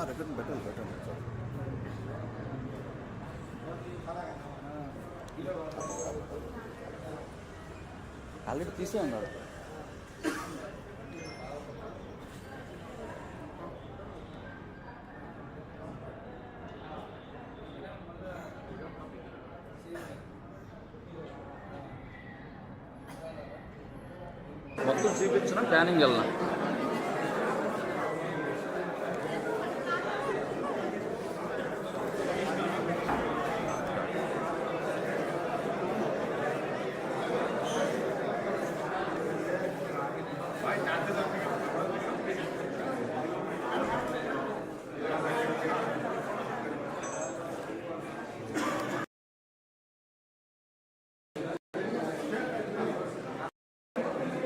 Recording పెట్టండి already తీసే ఉన్నాడు. మొత్తం చూపించిన ప్లానింగ్ వెళ్ళాం.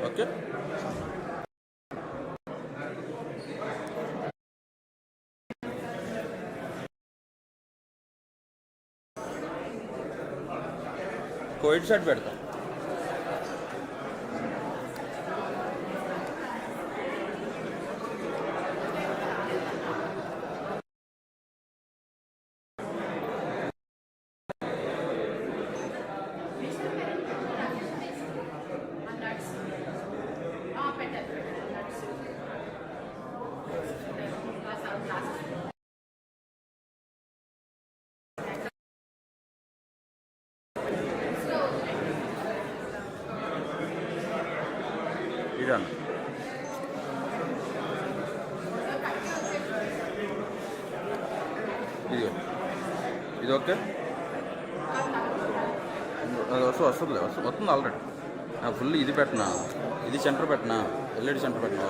ఓకే, కోయిడ్ షర్ట్ పెడతాం. ఇదన్న ఇది ఓకే, వస్తుంది ఆల్రెడీ. ఫుల్ ఇది పెట్టినా, ఇది సెంటర్ పెట్టినా, ఎల్ఈడి సెంటర్ పెట్టినా.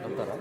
అంటారా?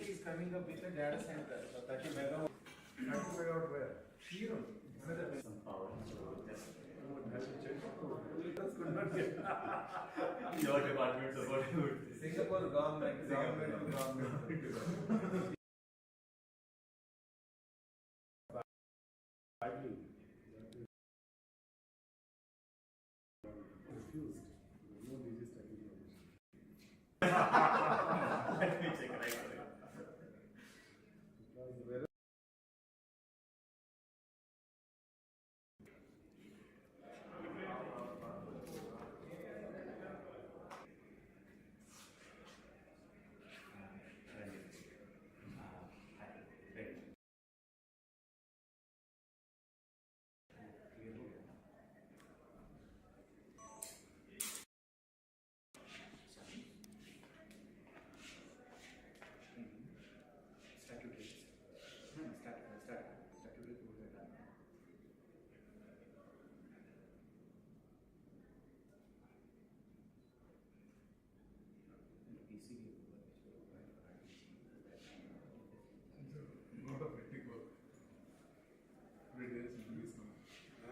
Is coming up with a data center, so 30 megawatt. 30 megawatt where? Here. Some power. Your department support. Singapore government. Let me check right away.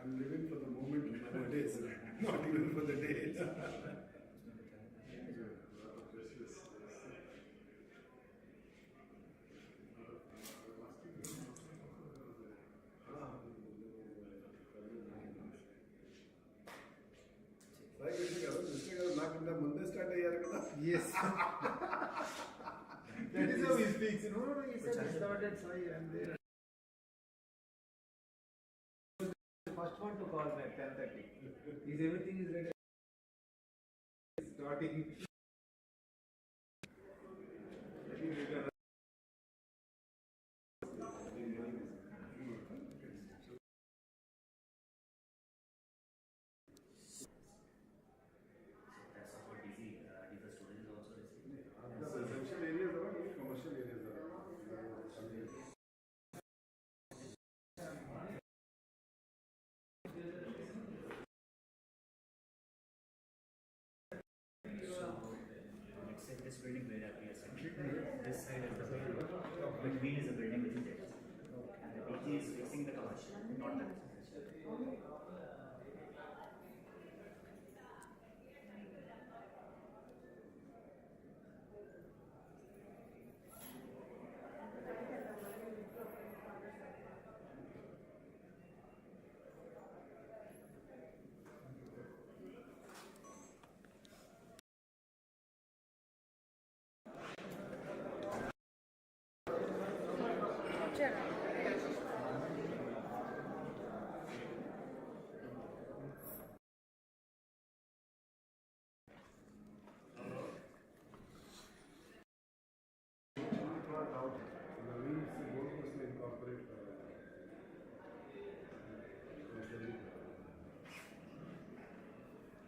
I'm living for the moment nowadays, not even for the day. Yes. That is how he speaks. No, he said he started Sai and there. First one to call me at 10:30. Is everything is ready? Starting. Residential areas or commercial areas? This building where we are centered, this side is the building, between is a building which is there. And the DG is facing the commercial, not the residential.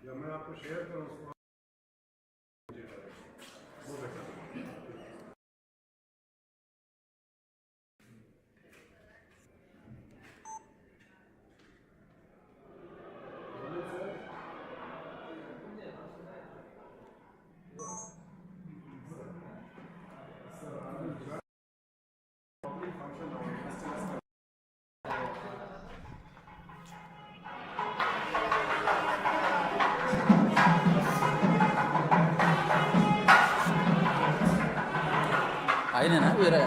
या मैं आपको share करूँ उसको वो बेटा ఆయనేనా వేరే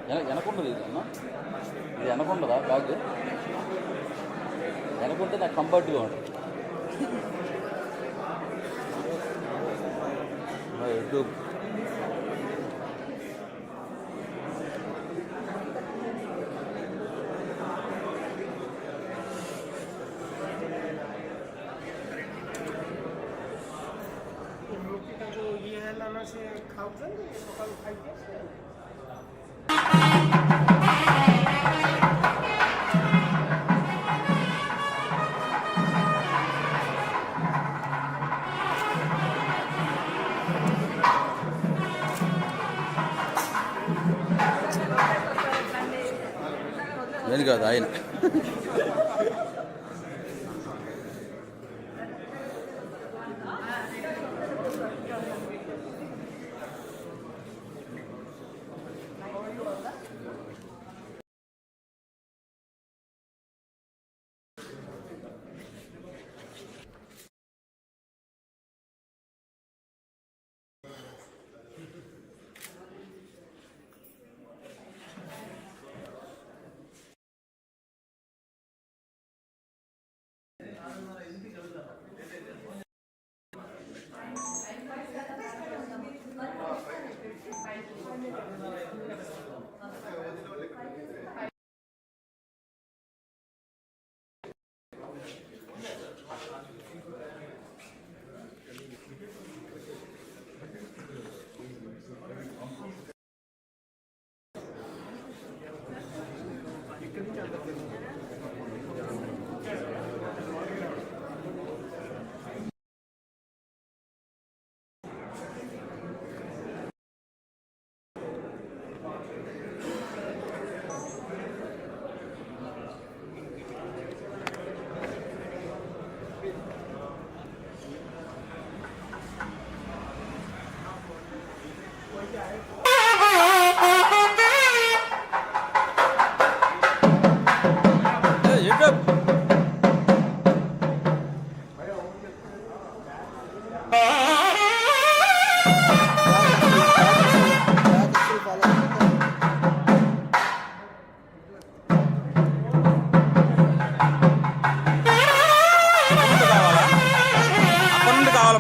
వెనకుండదు ఇది అన్న, ఇది వెనకుండదా బ్యాగ్? వెనకుంటే నాకు కంఫర్ట్గా ఉంటుంది. ఎటు ये है लाना से खाओगे लोकल खाइए నేను కాదు ఆయన.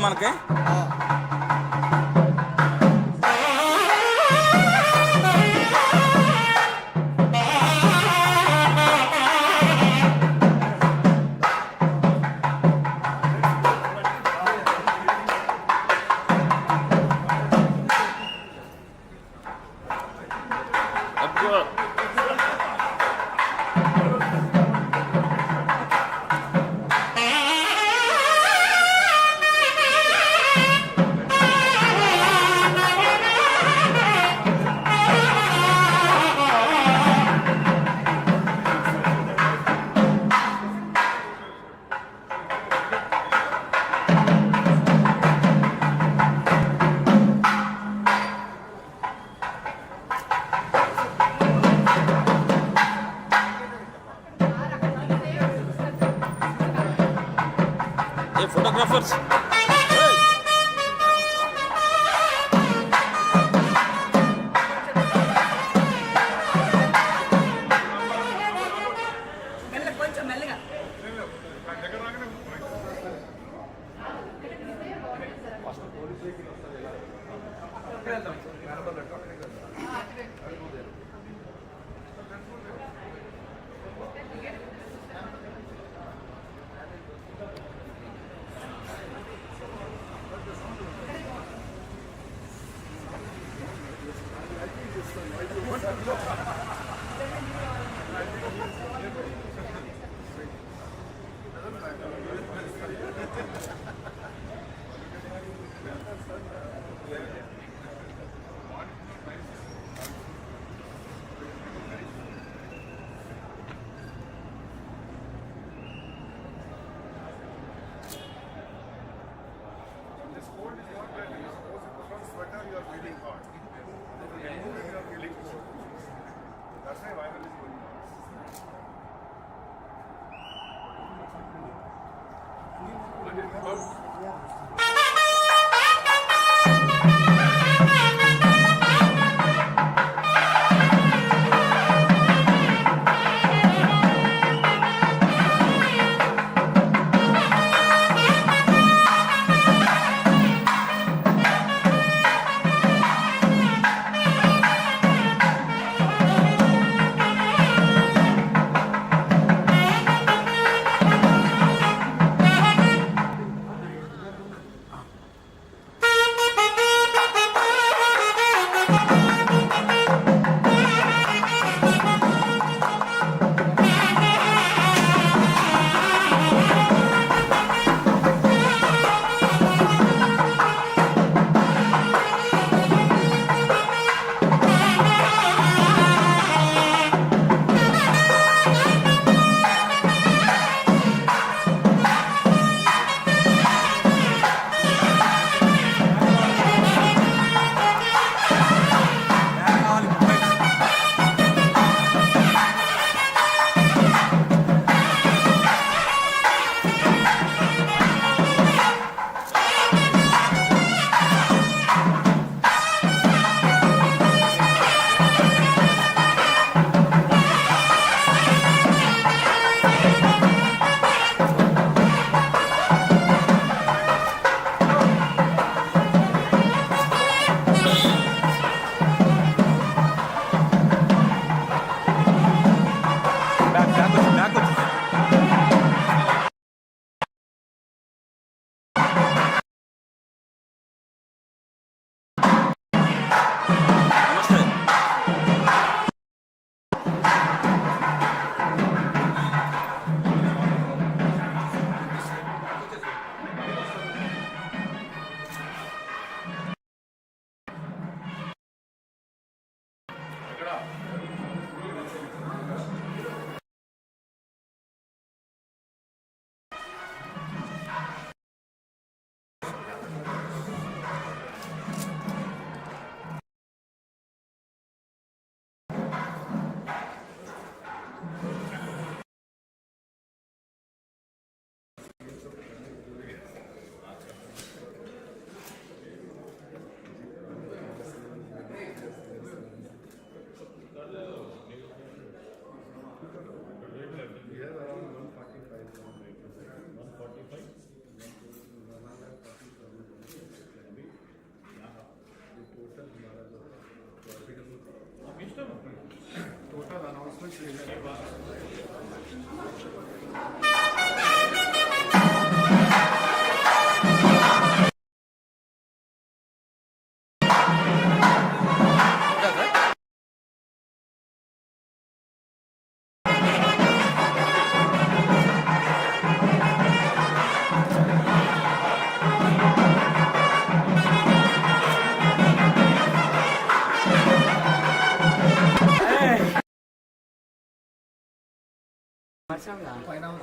మనకి photographers.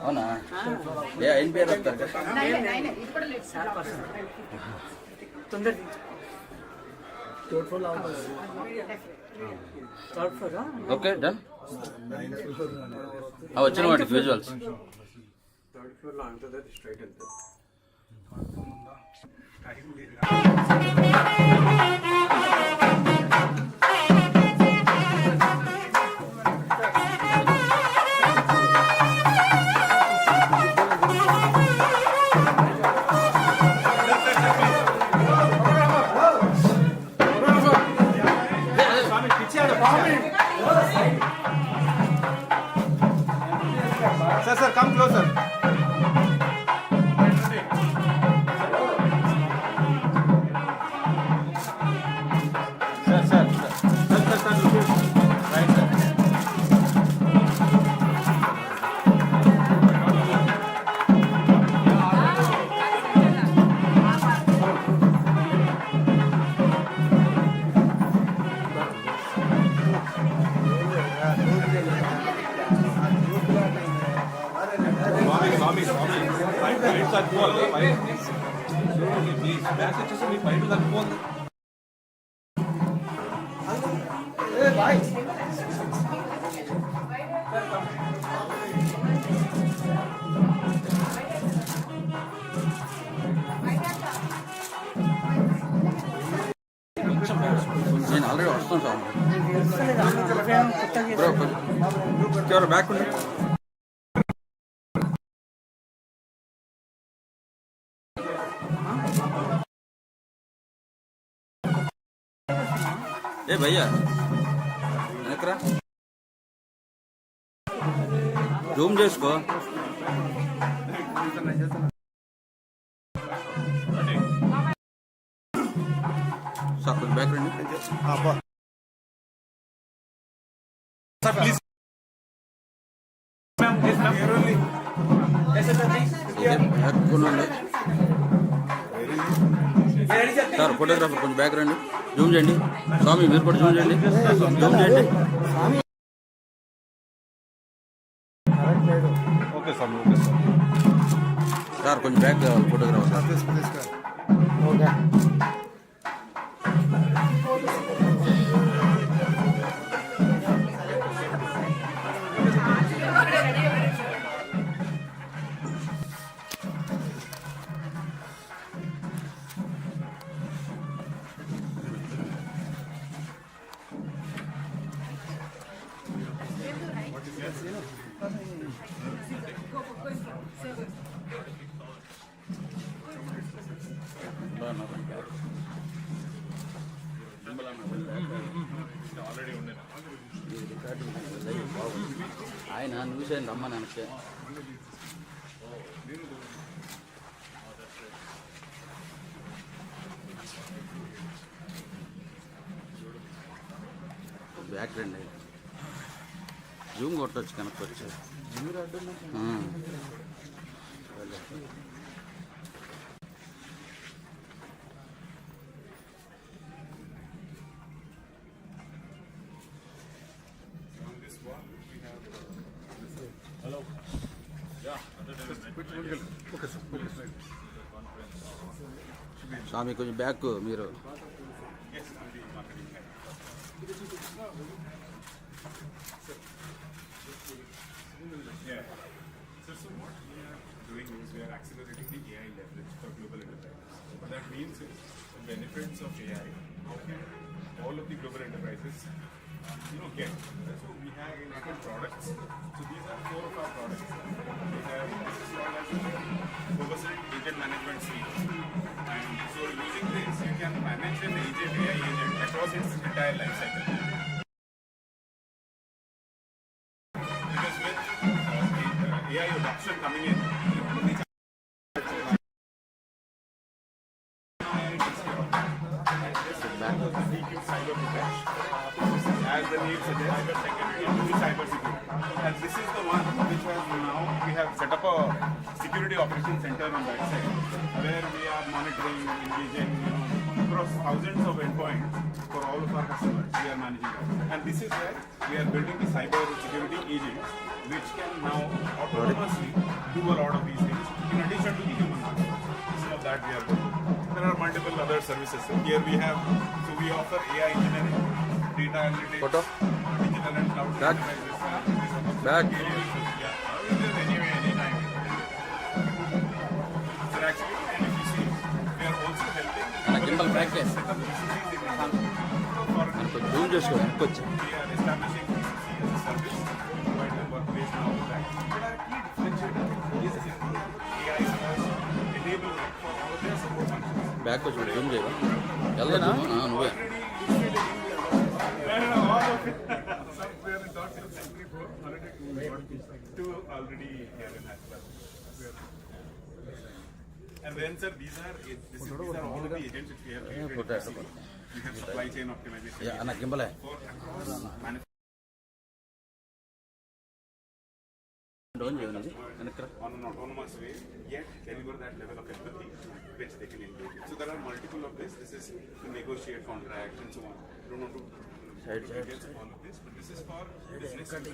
అవునా ఏం పేరు వస్తారు కదా ఓకే డన్ వచ్చిన వాటికి విజువల్స్ థర్డ్ ఫ్లోర్ లో అంతా స్ట్రైట్ వెళ్తారు. Sir, come closer. Sir. Right, sir. నేను ఆల్రెడీ వస్తాను సార్ బ్రో కొంచెం బ్యాక్ ఉండి ఏ భయ్యా వెనకరా జూమ్ చేసుకో సార్ కొంచెం బ్యాక్ రండి సార్ ఫోటోగ్రాఫర్ కొంచెం బ్యాక్ రండి జూమ్ చేయండి స్వామి మీరు కూడా జూమ్ చేయండి జూమ్ చేయండి ఓకే సార్ సార్ కొంచెం బ్యాక్ కావాలి ఫోటోగ్రాఫర్ ఓకే ఆయన న్యూస్ అయిన రమ్మని అనకే బ్యాక్ రండి జూమ్ కొట్టచ్చు కనకొచ్చు స్వామి కొంచెం బ్యాక్ మీరు So what we are doing is we are accelerating the AI leverage for global enterprises. What that means is the benefits of AI. How can all of the global enterprises, get? So we have different products. So these are 4 of our products. We have this is called as Covasant Agent Management Suite. And so using this, you can manage an agent, AI agent across its entire life cycle. AI adoption coming in. Cyber protection, as the name suggests, cyber security and cyber security. And this is the one which has now we have set up a security operation center on that side, where we are monitoring, engaging, across thousands of endpoints for all of our customers. We are managing that. And this is where we are building the cyber security agents, which can now autonomously do a lot of these things in addition to the human one. So that we are doing. There are multiple other services. So here we have, so we offer AI engineering, data analytics, Photo. digital and cloud Back. enterprises. Back. Yeah, anyway, anytime. So actually, and if you see, we are also helping gimbal back చేసి set up BCCs in Assam for Zoom చేసుకో ఇంకొచ్చి we are establishing BCC as a service to provide them workplace and all of that. But our key differentiator is AI as enablement for all their support functions. Back వచ్చి Zoom చేయవా వెళ్దా నువ్వే Two already here in Hyderabad. And then, sir, these are all of the agents which we have created. put that. We have supply chain optimization అన్న గింబలే for across manufacturing. Down చేయాలి వెనక్కి On an autonomous way, yet deliver that level of empathy which they can engage in. So there are multiple of this. This is to negotiate contracts and so on. I don't want to Side. details of all of this, but this is for businesses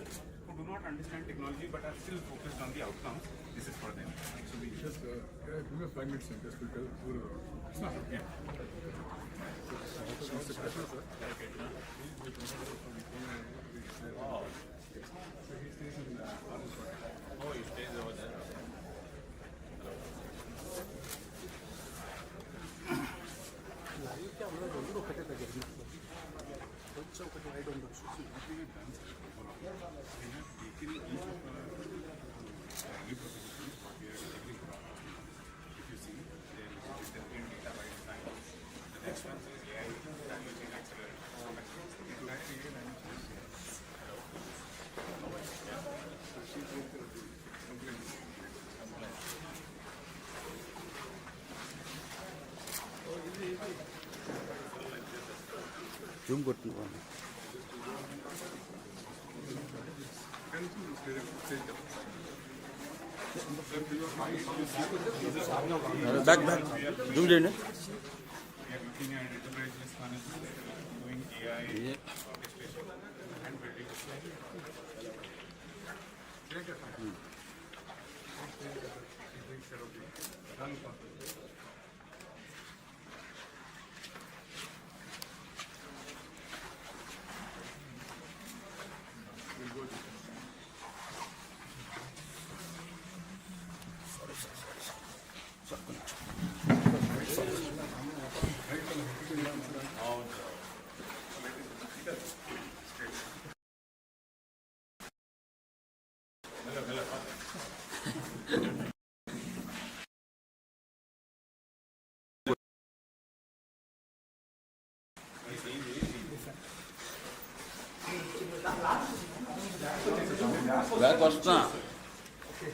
who do not understand technology but are still focused on the outcomes. This is for them. So we Just, give me 5 minutes and just we'll tell who it's not. yeah. Zoom కొట్టు back back Zoom చేయండి We are looking at enterprise risk management, doing AI orchestration and building back వస్తున్నా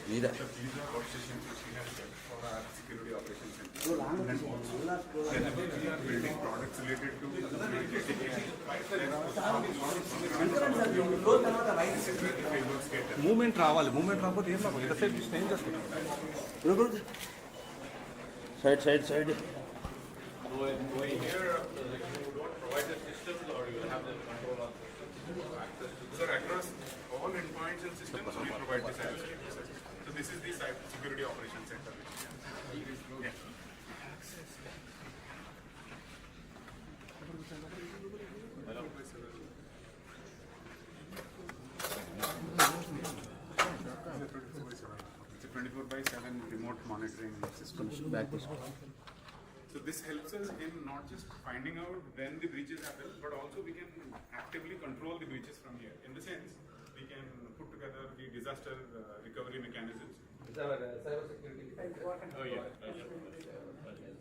మీరే These are workstations which we have built for our security operations center. And also, whenever we are building products related to agentic AI, there are frameworks get developed. Moment రావాలి moment రాకపోతే ఏం లాభం ఎంతసేపు చూస్తే ఏం చేస్తాం side side side Sir, across all endpoints and systems, we provide the cybersecurity service. So this is the security operations center. Yeah. It's a 24/7 remote monitoring system. Back So this helps us in not just finding out when the breaches happen, but also we can actively control the breaches from here. In the sense, we can put together the disaster recovery mechanisms. cyber security Oh yeah.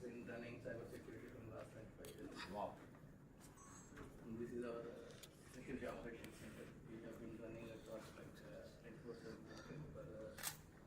been running cyber security from last 95 years. Wow. And this is our security operations center. We have been running across like 24/7 for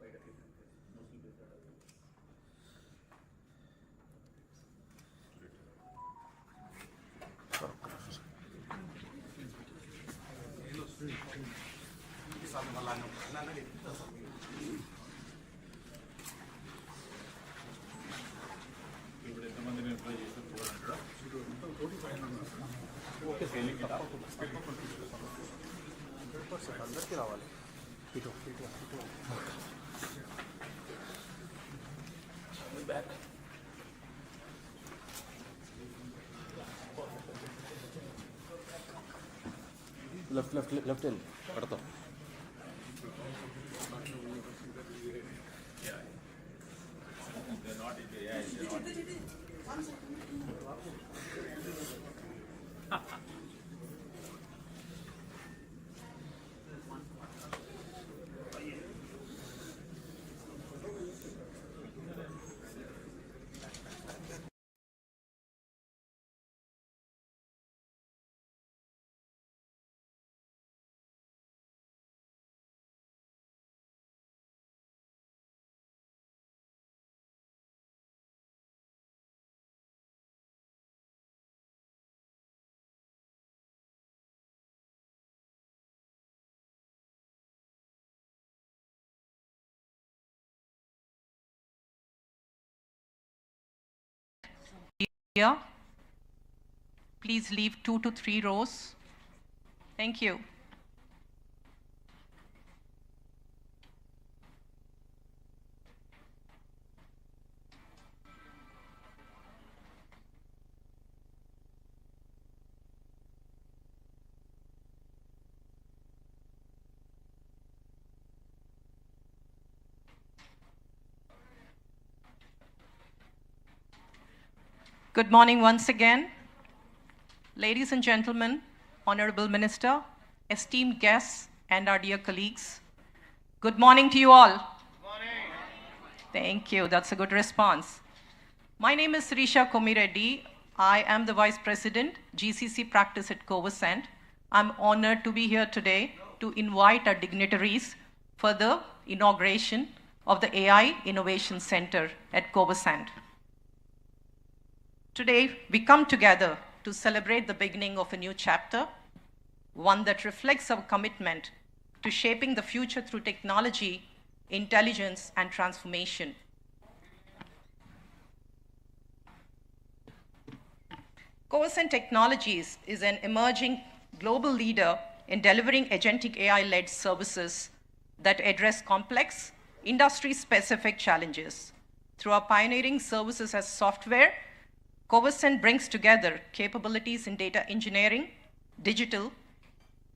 left వెళ్ళి పడతాం. Here, please leave 2 to 3 rows. Thank you. Good morning once again. Ladies and gentlemen, Honorable Minister, esteemed guests, and our dear colleagues, good morning to you all. Good morning. Thank you. That's a good response. My name is Srisha Komireddy. I am the Vice President, GCC Practice at Covasant. I'm honored to be here today to invite our dignitaries for the inauguration of the AI Innovation Center at Covasant. Today, we come together to celebrate the beginning of a new chapter, one that reflects our commitment to shaping the future through technology, intelligence, and transformation. Covasant Technologies is an emerging global leader in delivering agentic AI-led services that address complex, industry-specific challenges. Through our pioneering services as software, Covasant brings together capabilities in data engineering, digital,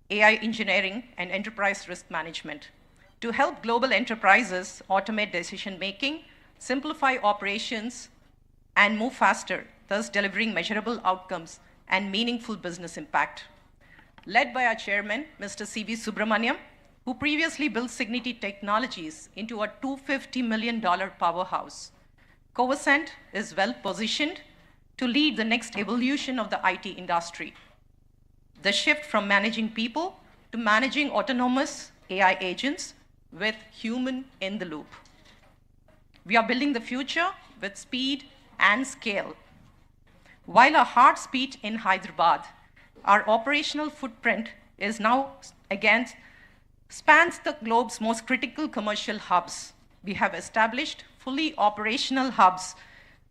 AI engineering, and enterprise risk management to help global enterprises automate decision-making, simplify operations, and move faster, thus delivering measurable outcomes and meaningful business impact. Led by our chairman, Mr. C.V. Subramaniam, who previously built Signity Technologies into a $250 million powerhouse, Covasant is well-positioned to lead the next evolution of the IT industry. The shift from managing people to managing autonomous AI agents with human in the loop. We are building the future with speed and scale. While our hearts beat in Hyderabad, our operational footprint is now again spans the globe's most critical commercial hubs. We have established fully operational hubs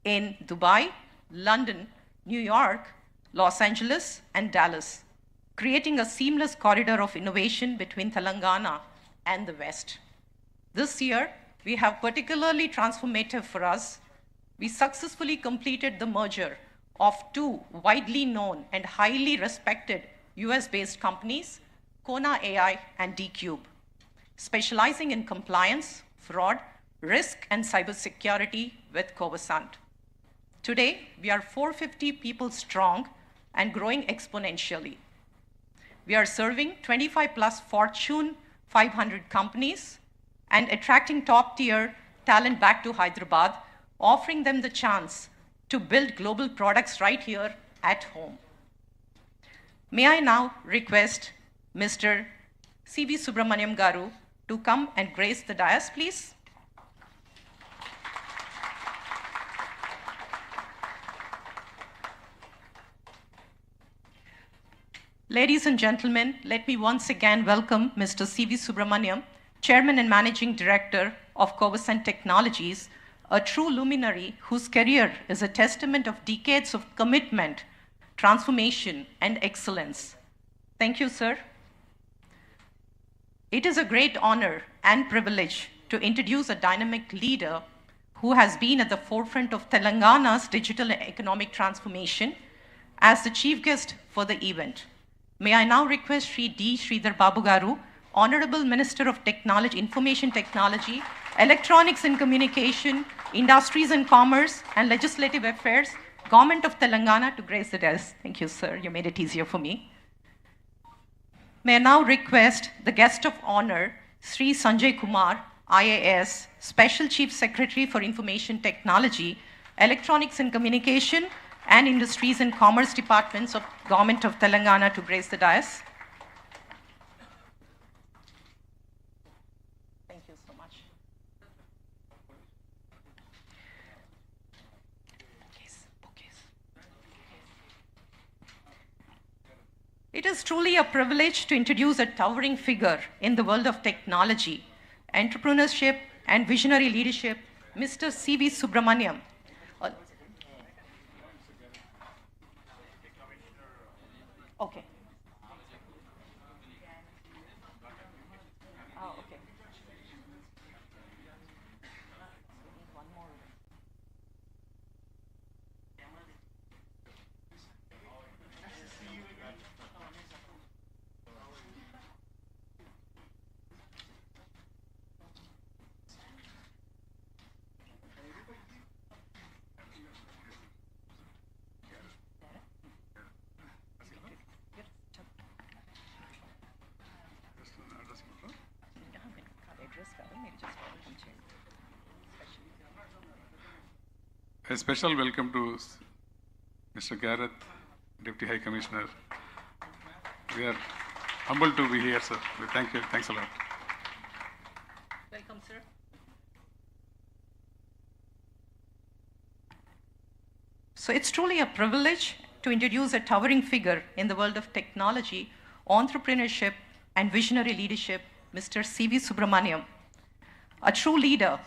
in Dubai, London, New York, Los Angeles, and Dallas, creating a seamless corridor of innovation between Telangana and the West. This year, we have particularly transformative for us. We successfully completed the merger of 2 widely known and highly respected US-based companies, Kona AI and D-Cube, specializing in compliance, fraud, risk, and cybersecurity with Covasant. Today, we are 450 people strong and growing exponentially. We are serving 25 plus Fortune 500 companies and attracting top-tier talent back to Hyderabad, offering them the chance to build global products right here at home. May I now request Mr. C.V. Subramaniam Garu to come and grace the dais, please. Ladies and gentlemen, let me once again welcome Mr. C.V. Subramaniam Chairman and Managing Director of Covasant Technologies, a true luminary whose career is a testament of decades of commitment, transformation, and excellence. Thank you, sir. It is a great honor and privilege to introduce a dynamic leader who has been at the forefront of Telangana's digital and economic transformation as the chief guest for the event. May I now request SridharBabu garu, Honorable Minister of Technology, Information Technology, Electronics and Communication, Industries and Commerce, and Legislative Affairs, Government of Telangana, to grace the dais. Thank you, sir. You made it easier for me. May I now request the guest of honor, Sri Sanjay Kumar, IAS, Special Chief Secretary for Information Technology, Electronics and Communication, and Industries and Commerce Departments of Government of Telangana, to grace the dais. Thank you so much. It is truly a privilege to introduce a towering figure in the world of technology, entrepreneurship, and visionary leadership, Mr. C.V. Subramaniam. Okay. Oh, okay. One more. A special welcome to Mr. Gareth, Deputy High Commissioner. We are humbled to be here, sir. Thank you. Thanks a lot. Welcome, sir. So it's truly a privilege to introduce a towering figure in the world of technology, entrepreneurship, and visionary leadership, Mr. C.V. Subramaniam, a true leader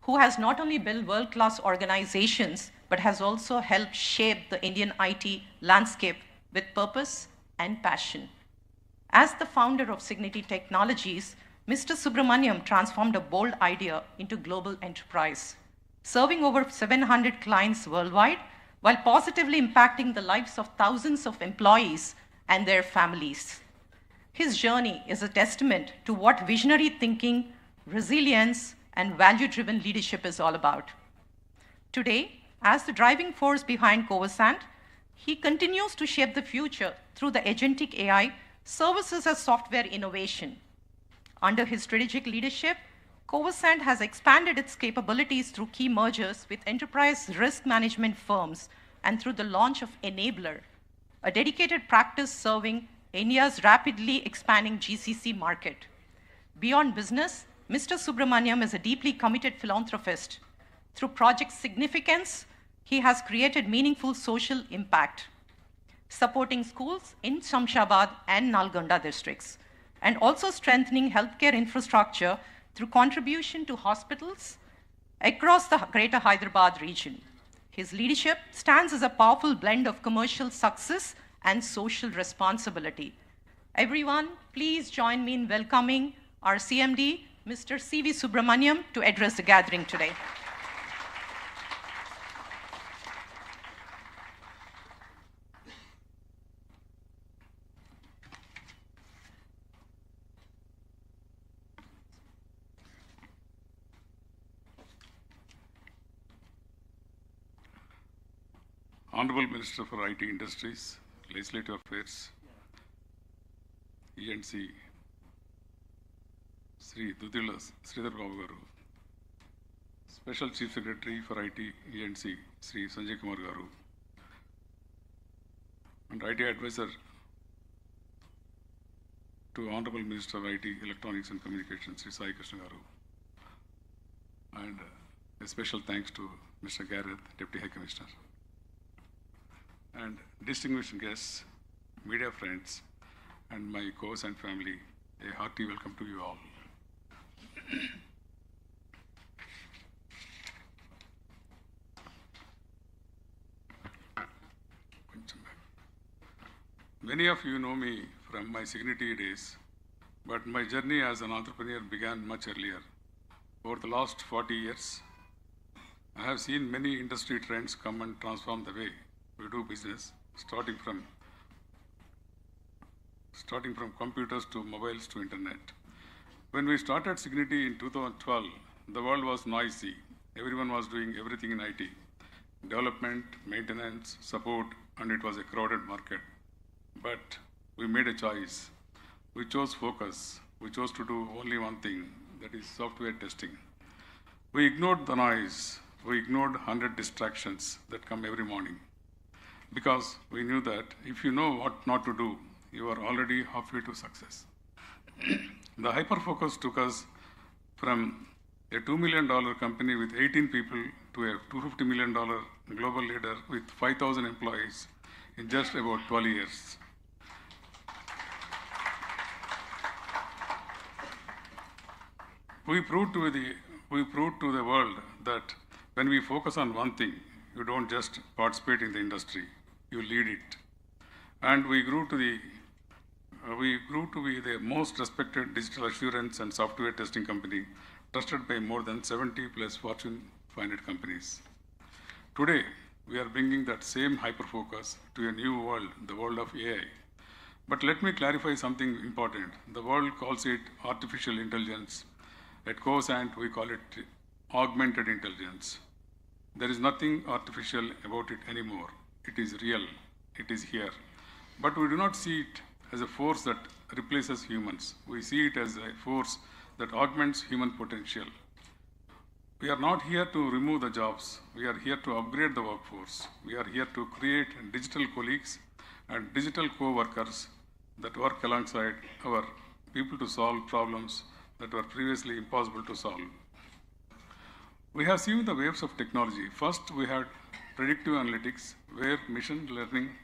who has not only built world-class organizations, but has also helped shape the Indian IT landscape with purpose and passion. As the founder of Signity Technologies, Mr. Subramaniam transformed a bold idea into global enterprise, serving over 700 clients worldwide, while positively impacting the lives of thousands of employees and their families. His journey is a testament to what visionary thinking, resilience, and value-driven leadership is all about. Today, as the driving force behind Covasant, he continues to shape the future through the agentic AI services as software innovation. Under his strategic leadership, Covasant has expanded its capabilities through key mergers with enterprise risk management firms and through the launch of Enabler, a dedicated practice serving India's rapidly expanding GCC market. Beyond business, Mr. Subramaniam is a deeply committed philanthropist. Through Project Significance, he has created meaningful social impact, supporting schools in Shamshabad and Nalgonda districts, and also strengthening healthcare infrastructure through contribution to hospitals across the Greater Hyderabad region. His leadership stands as a powerful blend of commercial success and social responsibility. Everyone, please join me in welcoming our CMD, Mr. C.V. Subramaniam, to address the gathering today. Honorable Minister for IT Industries, Legislative Affairs, E&C, Sri Duddilla, SridharBabu garu, Special Chief Secretary for IT, E&C, Sri Sanjay Kumar garu, and IT Advisor to Honorable Minister of IT, Electronics and Communications, Sri Sai Krishna garu, and a special thanks to Mr. Gareth, Deputy High Commissioner. And distinguished guests, media friends, and my Covasant family, a hearty welcome to you all. Many of you know me from my Signity days, but my journey as an entrepreneur began much earlier. Over the last 40 years, I have seen many industry trends come and transform the way we do business, starting from computers to mobiles to internet. When we started Signity in 2012, the world was noisy. Everyone was doing everything in IT. Development, maintenance, support, and it was a crowded market. But we made a choice. We chose focus. We chose to do only one thing, that is software testing. We ignored the noise. We ignored 100 distractions that come every morning. Because we knew that if you know what not to do, you are already halfway to success. The hyper-focus took us from a $2 million company with 18 people to a $250 million global leader with 5,000 employees in just about 12 years. We proved to the world that when we focus on one thing, you don't just participate in the industry, you lead it. And we grew to be the most respected digital assurance and software testing company, trusted by more than 70 plus Fortune 500 companies. Today, we are bringing that same hyper-focus to a new world, the world of AI. But let me clarify something important. The world calls it artificial intelligence. At Covasant, we call it augmented intelligence. There is nothing artificial about it anymore. It is real. It is here. But we do not see it as a force that replaces humans. We see it as a force that augments human potential. We are not here to remove the jobs. We are here to upgrade the workforce. We are here to create digital colleagues and digital co-workers that work alongside our people to solve problems that were previously impossible to solve. We have seen the waves of technology. First, we had predictive analytics, where machine learning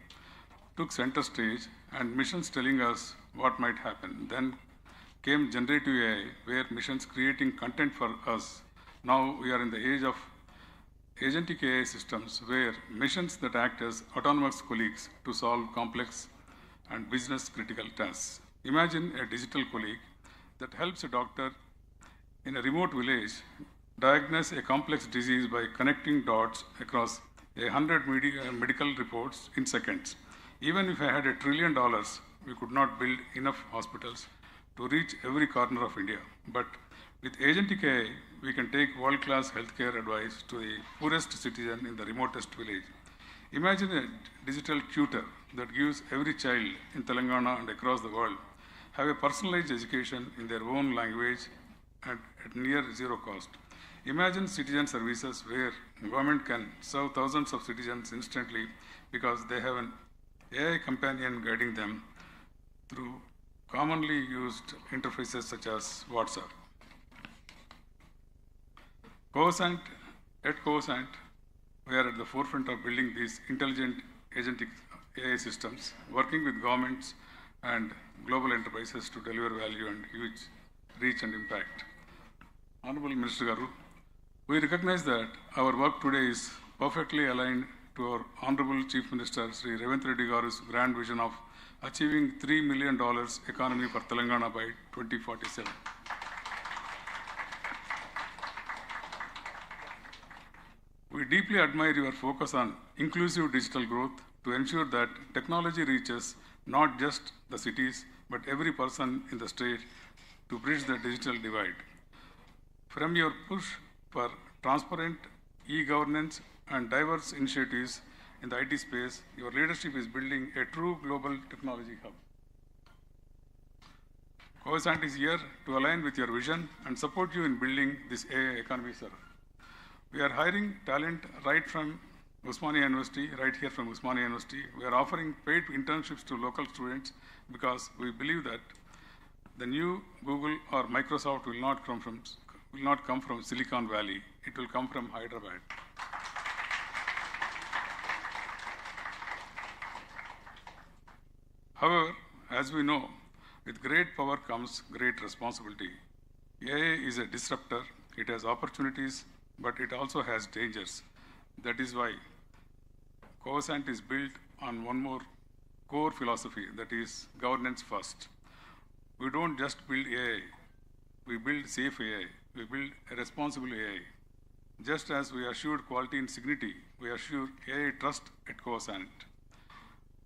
took center stage and machines telling us what might happen. Then came generative AI, where machines creating content for us. Now we are in the age of agentic AI systems, where machines that act as autonomous colleagues to solve complex and business critical tasks. Imagine a digital colleague that helps a doctor in a remote village diagnose a complex disease by connecting dots across 100 medical reports in seconds. Even if I had $1 trillion, we could not build enough hospitals to reach every corner of India. But with agentic AI, we can take world-class healthcare advice to the poorest citizen in the remotest village. Imagine a digital tutor that gives every child in Telangana and across the world have a personalized education in their own language and at near zero cost. Imagine citizen services where government can serve thousands of citizens instantly because they have an AI companion guiding them through commonly used interfaces such as WhatsApp. At Covasant, we are at the forefront of building these intelligent agentic AI systems, working with governments and global enterprises to deliver value and huge reach and impact. Honorable Minister Garu, we recognize that our work today is perfectly aligned to our Honorable Chief Minister Sri Revanth Reddy Garu's grand vision of achieving $3 million economy for Telangana by 2047. We deeply admire your focus on inclusive digital growth to ensure that technology reaches not just the cities, but every person in the state to bridge the digital divide. From your push for transparent e-governance and diverse initiatives in the IT space, your leadership is building a true global technology hub. Covasant is here to align with your vision and support you in building this AI economy, sir. We are hiring talent right from Usmania University, right here from Usmania University. We are offering paid internships to local students because we believe that the new Google or Microsoft will not come from Silicon Valley. It will come from Hyderabad. However, as we know, with great power comes great responsibility. AI is a disruptor. It has opportunities, but it also has dangers. That is why Covasant is built on one more core philosophy, that is governance first. We don't just build AI, we build safe AI, we build a responsible AI. Just as we assured quality and dignity, we assure AI trust at Covasant.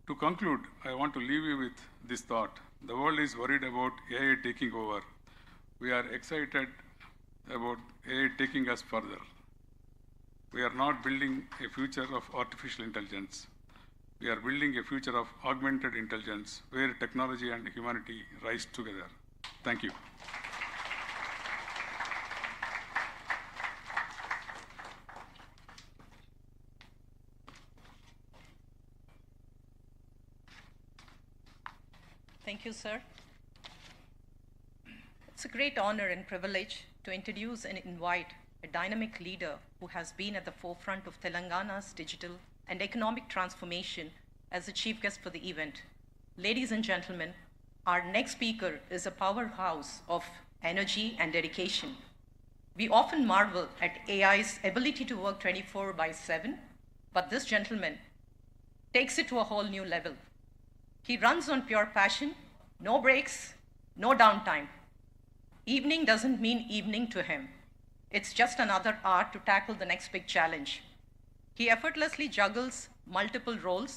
To conclude, I want to leave you with this thought. The world is worried about AI taking over. We are excited about AI taking us further. We are not building a future of artificial intelligence. We are building a future of augmented intelligence where technology and humanity rise together. Thank you. Thank you, sir. It's a great honor and privilege to introduce and invite a dynamic leader who has been at the forefront of Telangana's digital and economic transformation as the chief guest for the event. Ladies and gentlemen, our next speaker is a powerhouse of energy and dedication. We often marvel at AI's ability to work 24/7, but this gentleman takes it to a whole new level. He runs on pure passion, no breaks, no downtime. Evening doesn't mean evening to him. It's just another hour to tackle the next big challenge. He effortlessly juggles multiple roles: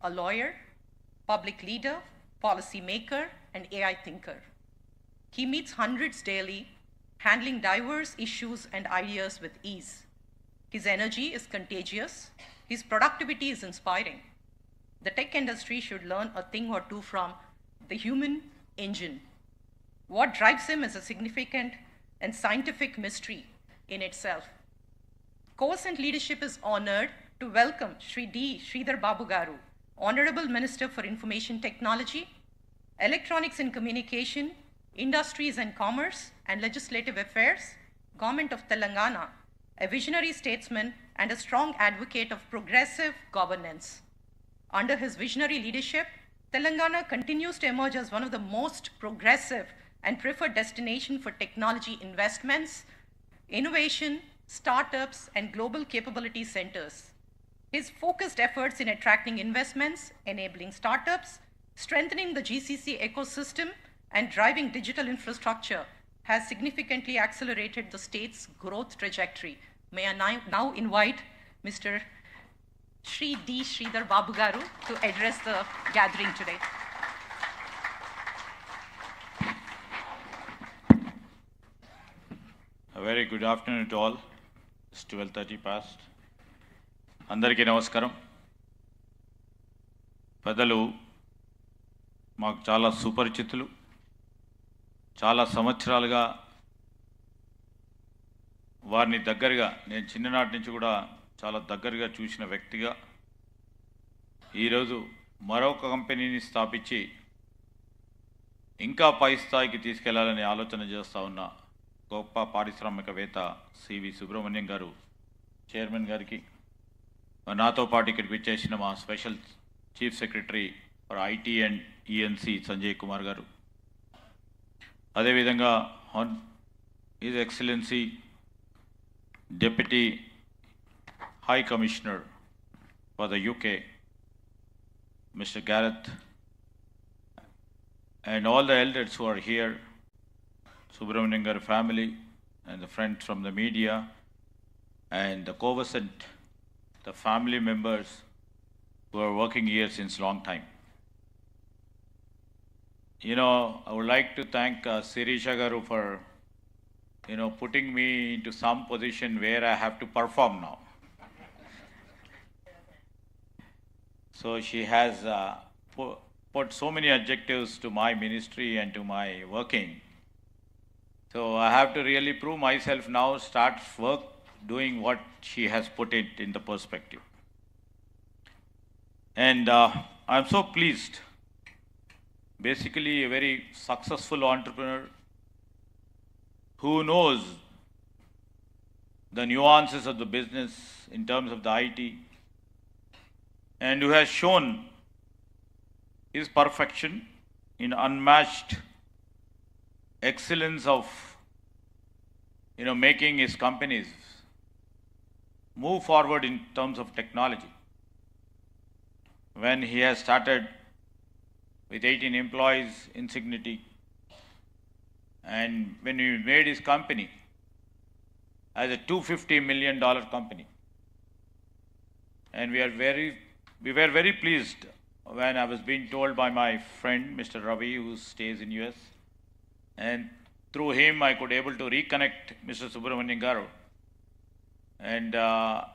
a lawyer, public leader, policy maker, and AI thinker. He meets hundreds daily, handling diverse issues and ideas with ease. His energy is contagious. His productivity is inspiring. The tech industry should learn a thing or two from the human engine. What drives him is a significant and scientific mystery in itself. Covasant leadership is honored to welcome SridharBabu garu, Honorable Minister for Information Technology, Electronics and Communication, Industries and Commerce, and Legislative Affairs, Government of Telangana, a visionary statesman and a strong advocate of progressive governance. Under his visionary leadership, Telangana continues to emerge as one of the most progressive and preferred destination for technology investments, innovation, startups, and global capability centers. His focused efforts in attracting investments, enabling startups, strengthening the GCC ecosystem, and driving digital infrastructure has significantly accelerated the state's growth trajectory. May I now invite Mr. SridharBabu garu to address the gathering today. A very good afternoon to all. It's 12:30 past. అందరికీ నమస్కారం. పెద్దలు మాకు చాలా సుపరిచితులు. చాలా సంవత్సరాలుగా వారిని దగ్గరగా, నేను చిన్ననాటి నుంచి కూడా చాలా దగ్గరగా చూసిన వ్యక్తిగా ఈరోజు మరొక కంపెనీని స్థాపించి ఇంకా పై స్థాయికి తీసుకెళ్లాలని ఆలోచన చేస్తూ ఉన్న గొప్ప పారిశ్రామికవేత్త సివి సుబ్రహ్మణ్యం గారు, చైర్మన్ గారికి, నాతో పాటు ఇక్కడికి విచ్చేసిన మా special chief secretary for IT and ENC Sanjay Kumar గారు, అదేవిధంగా his excellency deputy High Commissioner for the UK, Mr. Gareth, and all the elders who are here, Subramanian Garu family, and the friends from the media, and the Covasant, the family members who are working here since long time. You know, I would like to thank Sirisha Garu for, putting me into some position where I have to perform now. So she has put so many adjectives to my ministry and to my working. So I have to really prove myself now, start work doing what she has put it in the perspective. And I'm so pleased. Basically a very successful entrepreneur who knows the nuances of the business in terms of the IT, and who has shown his perfection in unmatched excellence of making his companies move forward in terms of technology. When he has started with 18 employees in Signity. And when we made his company as a $250 million company, and we were very pleased when I was being told by my friend Mr. Ravi, who stays in US, and through him I could able to reconnect Mr. Subramanian Garu. And I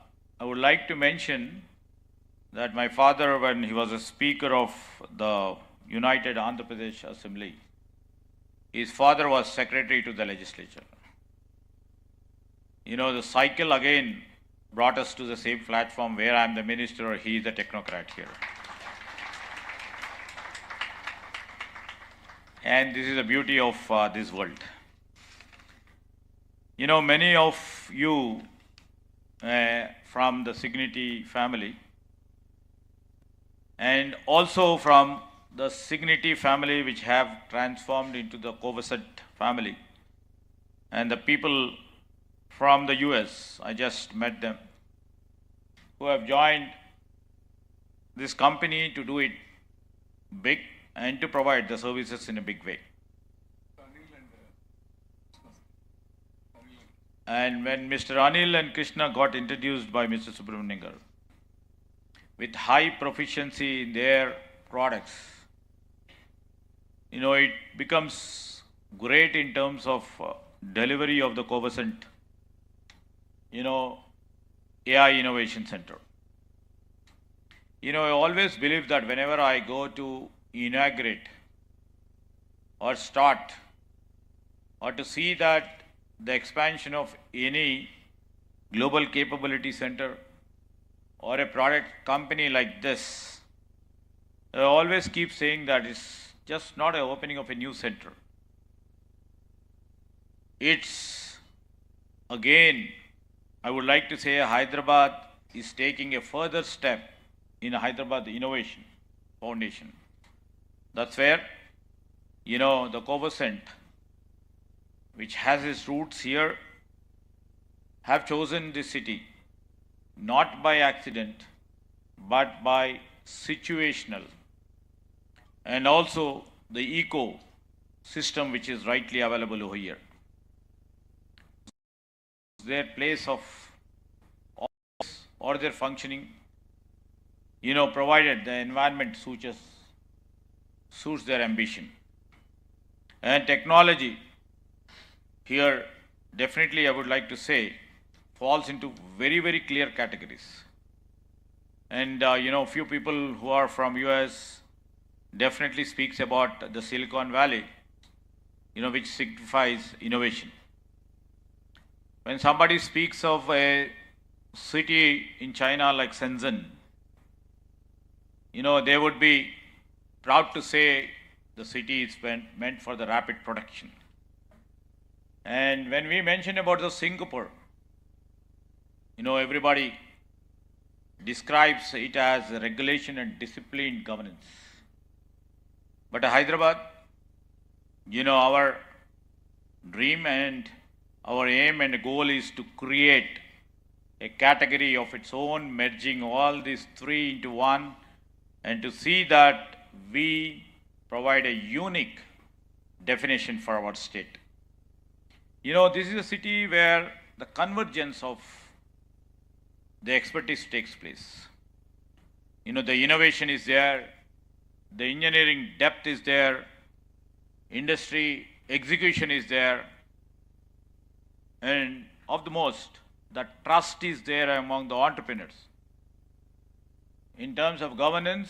would like to mention that my father, when he was a speaker of the United Andhra Pradesh Assembly, his father was secretary to the legislature. You know, the cycle again brought us to the same platform where I am the minister or he is the technocrat here. And this is the beauty of this world. You know, many of you from the Signity family and also from the Signity family which have transformed into the Covasant family, and the people from the US, I just met them, who have joined this company to do it big and to provide the services in a big way. And when Mr. Anil and Krishna got introduced by Mr. Subramanian Garu, with high proficiency in their products, you know, it becomes great in terms of delivery of the Covasant, you know, AI Innovation Center. You know, I always believe that whenever I go to inaugurate or start or to see that the expansion of any global capability center or a product company like this, I always keep saying that it's just not an opening of a new center. It's, again, I would like to say Hyderabad is taking a further step in Hyderabad Innovation Foundation. That's where, you know, the Covasant, which has its roots here, have chosen this city not by accident, but by situational, and also the eco system which is rightly available over here. Their place of office or their functioning, you know, provided the environment suits their ambition. And technology here, definitely I would like to say, falls into very, very clear categories. And, you know, few people who are from US definitely speaks about the Silicon Valley, you know, which signifies innovation. When somebody speaks of a city in China like Shenzhen, you know, they would be proud to say the city is meant for the rapid production. And when we mention about the Singapore, you know, everybody describes it as regulation and disciplined governance. But Hyderabad, you know, our dream and our aim and goal is to create a category of its own, merging all these three into one, and to see that we provide a unique definition for our state. You know, this is a city where the convergence of the expertise takes place. You know, the innovation is there, the engineering depth is there, industry execution is there, and of the most, the trust is there among the entrepreneurs. In terms of governance,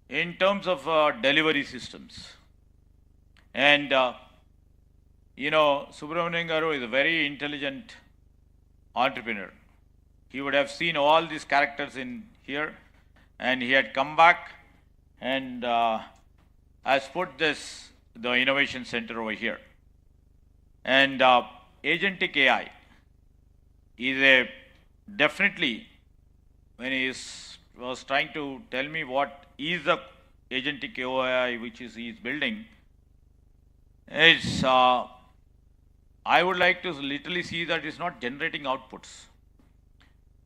in terms of delivery systems. And, you know, Subramanian Garu is a very intelligent entrepreneur. He would have seen all these characters in here, and he had come back and has put the innovation center over here. And agentic AI is definitely, when he was trying to tell me what is the agentic AI which he is building, it's, I would like to literally see that it's not generating outputs.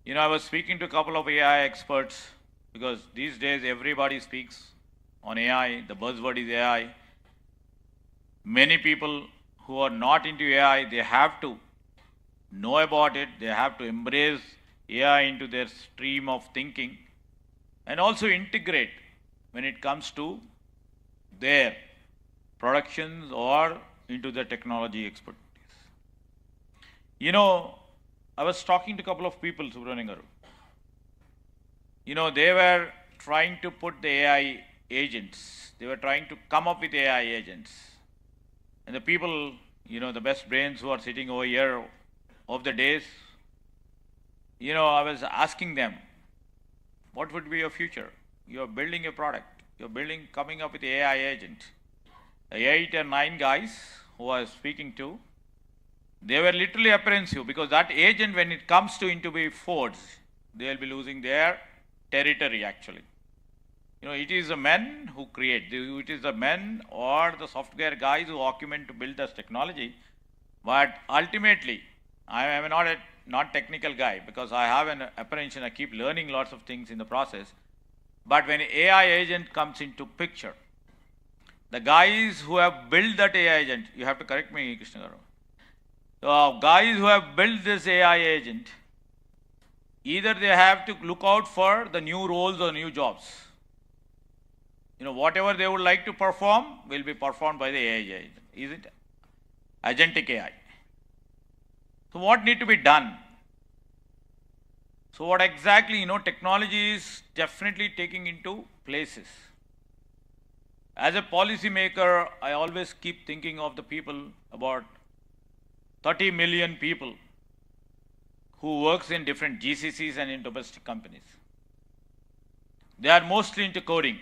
You know, I was speaking to a couple of AI experts, because these days everybody speaks on AI. The buzzword is AI. Many people who are not into AI, they have to know about it. They have to embrace AI into their stream of thinking and also integrate when it comes to their productions or into the technology expertise. You know, I was talking to a couple of people, Subramanian garu. You know, they were trying to put the AI agents. They were trying to come up with AI agents. And the people, you know, the best brains who are sitting over here of the days, you know, I was asking them, what would be your future? You're building a product. You're coming up with the AI agent. The 8 or 9 guys who I was speaking to, they were literally apprehensive because that agent, when it comes to be forged, they'll be losing their territory actually. You know, it is the men who create, it is the men or the software guys who document to build this technology. But ultimately, I am not technical guy because I have an apprehension, I keep learning lots of things in the process. But when AI agent comes into picture, the guys who have built that AI agent, you have to correct me, Krishna garu. The guys who have built this AI agent, either they have to look out for the new roles or new jobs. You know, whatever they would like to perform will be performed by the AI agent. Is it agentic AI? So what need to be done? So what exactly, you know, technology is definitely taking into places. As a policy maker, I always keep thinking of the people, about 30 million people who works in different GCCs and in domestic companies. They are mostly into coding.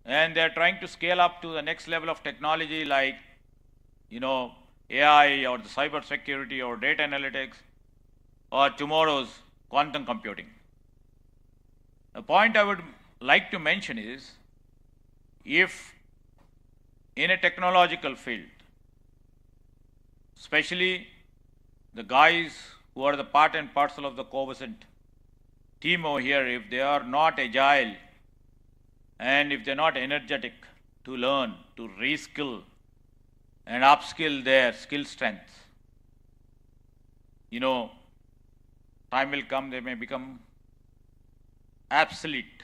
And they are trying to scale up to the next level of technology like, you know, AI or the cyber security or data analytics or tomorrow's quantum computing. The point I would like to mention is, if in a technological field, especially the guys who are the part and parcel of the Covasant team over here, if they are not agile and if they're not energetic to learn, to reskill and upskill their skill strengths, you know, time will come they may become obsolete.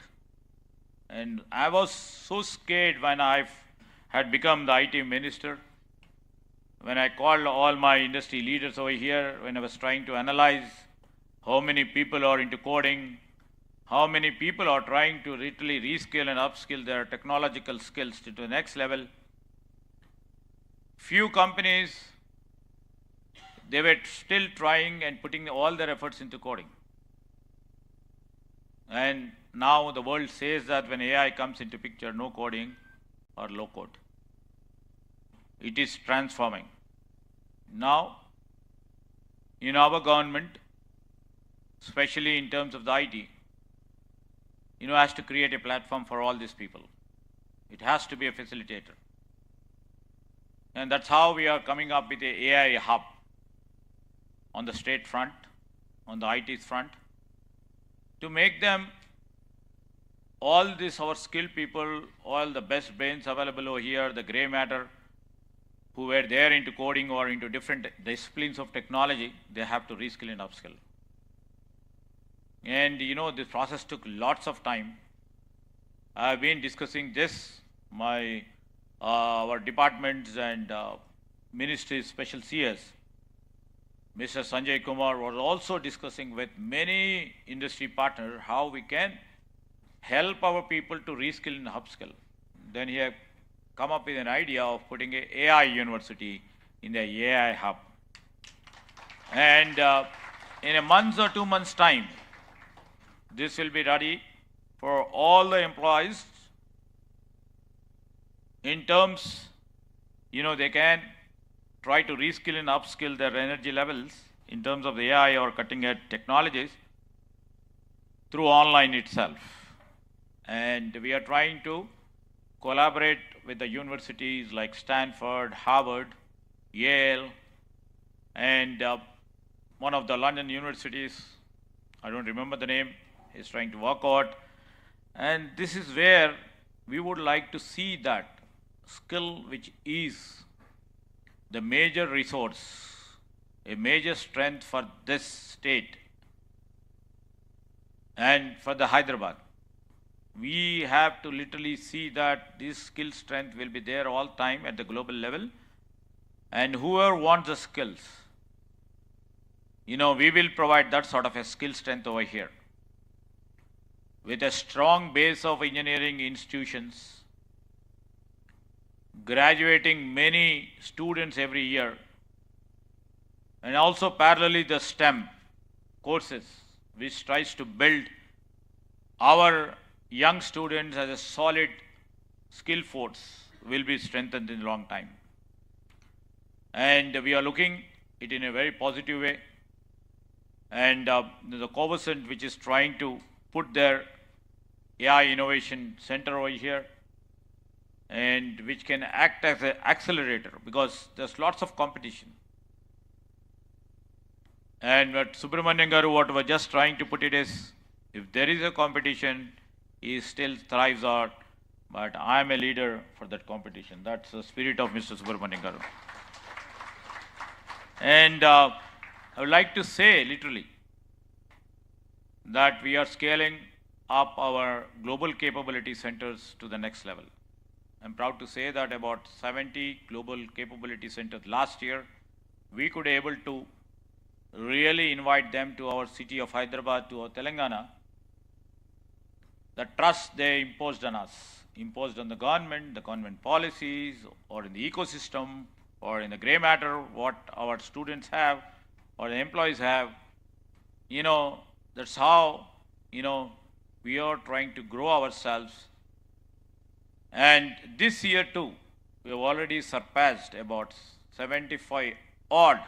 And I was so scared when I had become the IT minister, when I called all my industry leaders over here, when I was trying to analyze how many people are into coding, how many people are trying to literally reskill and upskill their technological skills to the next level. Few companies, they were still trying and putting all their efforts into coding. And now the world says that when AI comes into picture, no coding or low code. It is transforming. Now, in our government, especially in terms of the IT, you know, has to create a platform for all these people. It has to be a facilitator. And that's how we are coming up with the AI hub on the state front, on the IT front, to make them all this, our skilled people, all the best brains available over here, the gray matter, who were there into coding or into different disciplines of technology, they have to reskill and upskill. And you know, this process took lots of time. I've been discussing this, our departments and ministries, special CS, Mr. Sanjay Kumar was also discussing with many industry partners how we can help our people to reskill and upskill. Then he had come up with an idea of putting an AI university in the AI hub. And in a month or 2 months' time, this will be ready for all the employees in terms, you know, they can try to reskill and upskill their energy levels in terms of the AI or cutting edge technologies through online itself. And we are trying to collaborate with the universities like Stanford, Harvard, Yale, and one of the London universities, I don't remember the name, is trying to work out. And this is where we would like to see that skill, which is the major resource, a major strength for this state and for the Hyderabad. We have to literally see that this skill strength will be there all time at the global level, and whoever wants the skills, we will provide that sort of a skill strength over here. With a strong base of engineering institutions, graduating many students every year, and also parallelly the STEM courses, which tries to build our young students as a solid skill force, will be strengthened in a long time. And we are looking it in a very positive way. And the Covasant, which is trying to put their AI Innovation Center over here, and which can act as an accelerator, because there's lots of competition. And what Subramanian Garu, what we're just trying to put it is, if there is a competition, he still thrives out, but I am a leader for that competition. That's the spirit of Mr. Subramanian Garu. And I would like to say literally that we are scaling up our global capability centers to the next level. I'm proud to say that about 70 global capability centers last year, we could able to really invite them to our city of Hyderabad, to our Telangana. The trust they imposed on us, imposed on the government policies, or in the ecosystem, or in the gray matter, what our students have, or the employees have, that's how, we are trying to grow ourselves. And this year too, we have already surpassed about 75 odd.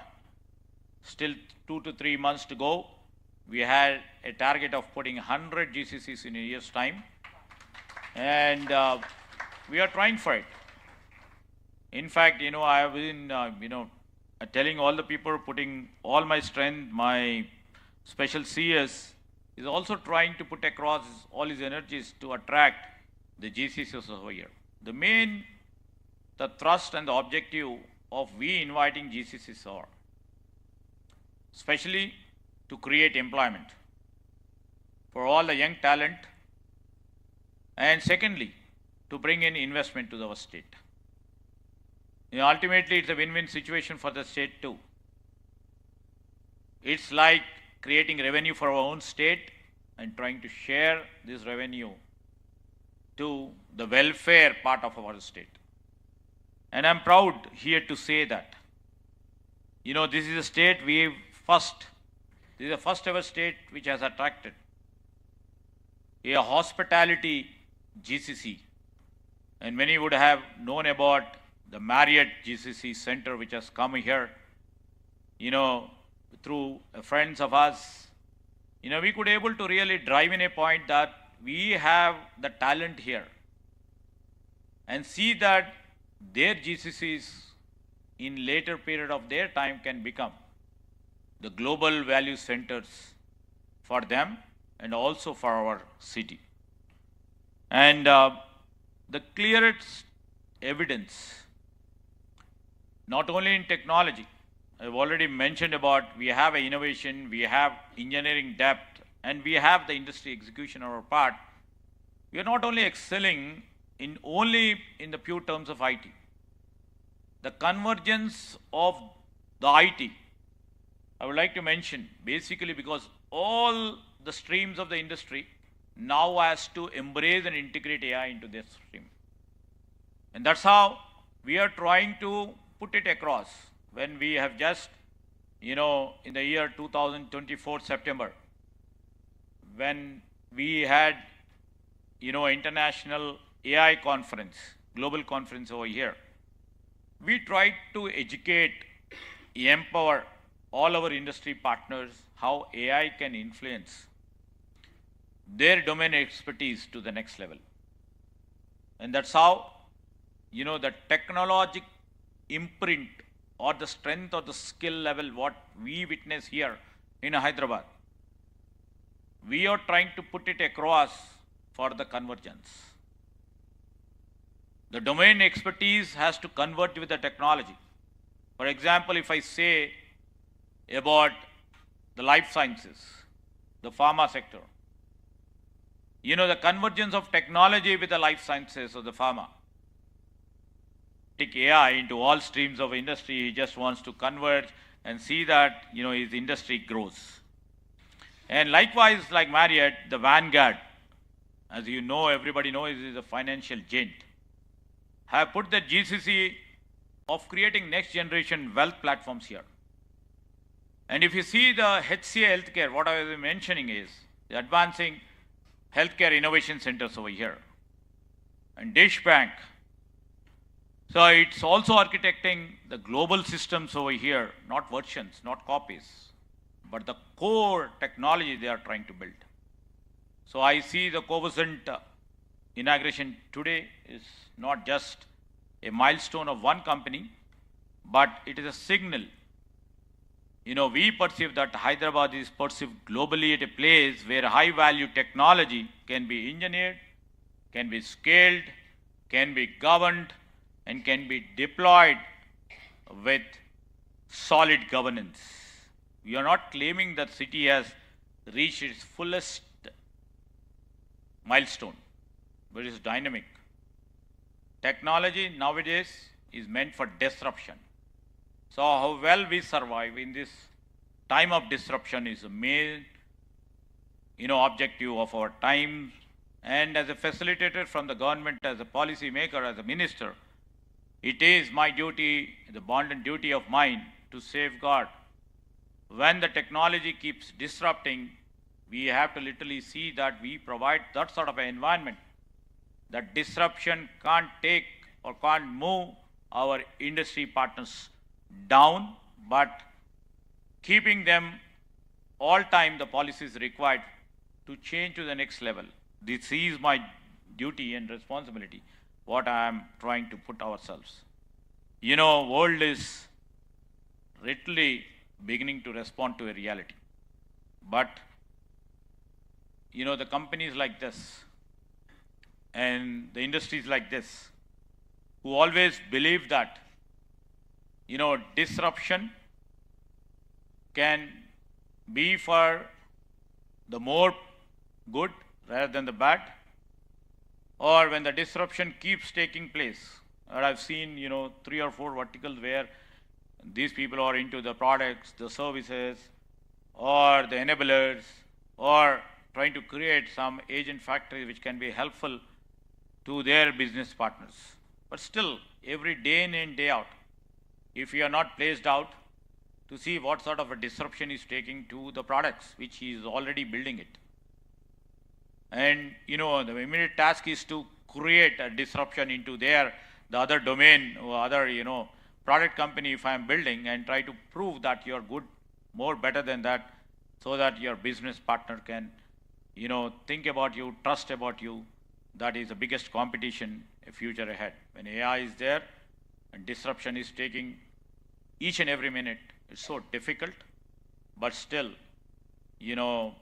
Still 2 to 3 months to go. We had a target of putting 100 GCCs in a year's time. And we are trying for it. In fact, I have been, telling all the people, putting all my strength, my special CS is also trying to put across all his energies to attract the GCCs over here. The thrust and the objective of we inviting GCCs are, especially to create employment for all the young talent, and secondly, to bring in investment to our state. Ultimately, it's a win-win situation for the state too. It's like creating revenue for our own state and trying to share this revenue to the welfare part of our state. And I'm proud here to say that, this is a state this is the first ever state which has attracted a hospitality GCC. And many would have known about the Marriott GCC Center, which has come here, through friends of us. We could able to really drive in a point that we have the talent here and see that their GCCs in later period of their time can become the global value centers for them and also for our city. And the clearest evidence, not only in technology, I've already mentioned about we have an innovation, we have engineering depth, and we have the industry execution on our part. We are not only excelling only in the pure terms of IT. The convergence of the IT, I would like to mention, basically because all the streams of the industry now has to embrace and integrate AI into their stream. And that's how we are trying to put it across. When we have just, in the year 2024 September, when we had, international AI conference, global conference over here, we tried to educate, empower all our industry partners how AI can influence their domain expertise to the next level. And that's how, the technological imprint or the strength or the skill level what we witness here in Hyderabad, we are trying to put it across for the convergence. The domain expertise has to converge with the technology. For example, if I say about the life sciences, the pharma sector, you know, the convergence of technology with the life sciences or the pharma. Take AI into all streams of industry, he just wants to converge and see that, you know, his industry grows. And likewise, like Marriott, the Vanguard, as you know, everybody knows, is a financial giant, have put the GCC of creating next generation wealth platforms here. And if you see the HCA Healthcare, what I was mentioning is the advancing healthcare innovation centers over here. And Dish Bank. So it's also architecting the global systems over here, not versions, not copies, but the core technology they are trying to build. So I see the Covasant inauguration today is not just a milestone of one company, but it is a signal. You know, we perceive that Hyderabad is perceived globally at a place where high value technology can be engineered, can be scaled, can be governed, and can be deployed with solid governance. We are not claiming that city has reached its fullest milestone, but it is dynamic. Technology nowadays is meant for disruption. So how well we survive in this time of disruption is the main, you know, objective of our time. And as a facilitator from the government, as a policy maker, as a minister, it is my duty, the bounden duty of mine, to safeguard. When the technology keeps disrupting, we have to literally see that we provide that sort of an environment that disruption can't take or can't move our industry partners down, but keeping them all time the policies required to change to the next level. This is my duty and responsibility, what I am trying to put ourselves. You know, world is literally beginning to respond to a reality. But, you know, the companies like this and the industries like this, who always believe that, you know, disruption can be for the more good rather than the bad, or when the disruption keeps taking place. And I've seen, you know, 3 or 4 verticals where these people are into the products, the services, or the enablers, or trying to create some agent factory which can be helpful to their business partners. But still, every day in and day out, if you are not placed out to see what sort of a disruption is taking to the products, which he is already building it. And, you know, the immediate task is to create a disruption into the other domain or other, you know, product company if I am building, and try to prove that you are good, more better than that, so that your business partner can, you know, think about you, trust about you. That is the biggest competition, a future ahead. When AI is there and disruption is taking each and every minute, it's so difficult, but still, you know,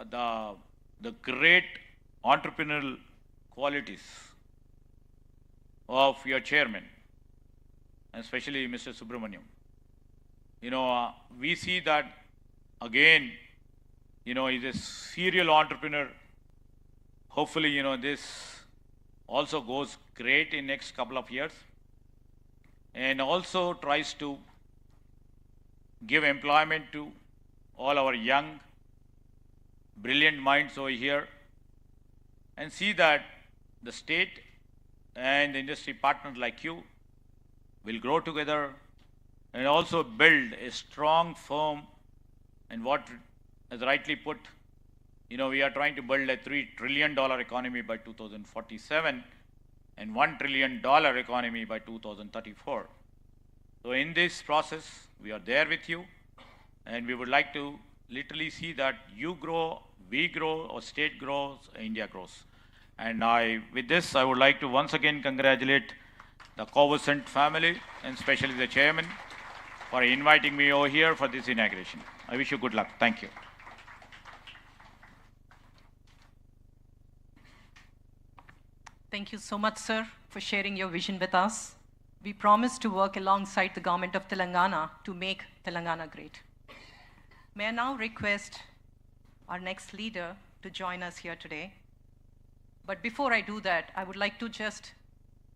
the great entrepreneurial qualities of your chairman, especially Mr. Subramaniam. You know, we see that again, you know, he's a serial entrepreneur. Hopefully, you know, this also goes great in next couple of years, and also tries to give employment to all our young, brilliant minds over here, and see that the state and the industry partners like you will grow together and also build a strong firm. And what, as rightly put, you know, we are trying to build a $3 trillion economy by 2047 and $1 trillion economy by 2034. So in this process, we are there with you, and we would like to literally see that you grow, we grow, our state grows, India grows. And with this, I would like to once again congratulate the Covasant family, and especially the chairman, for inviting me over here for this inauguration. I wish you good luck. Thank you. Thank you so much, sir. for sharing your vision with us. We promise to work alongside the government of Telangana to make Telangana great. May I now request our next leader to join us here today. But before I do that, I would like to just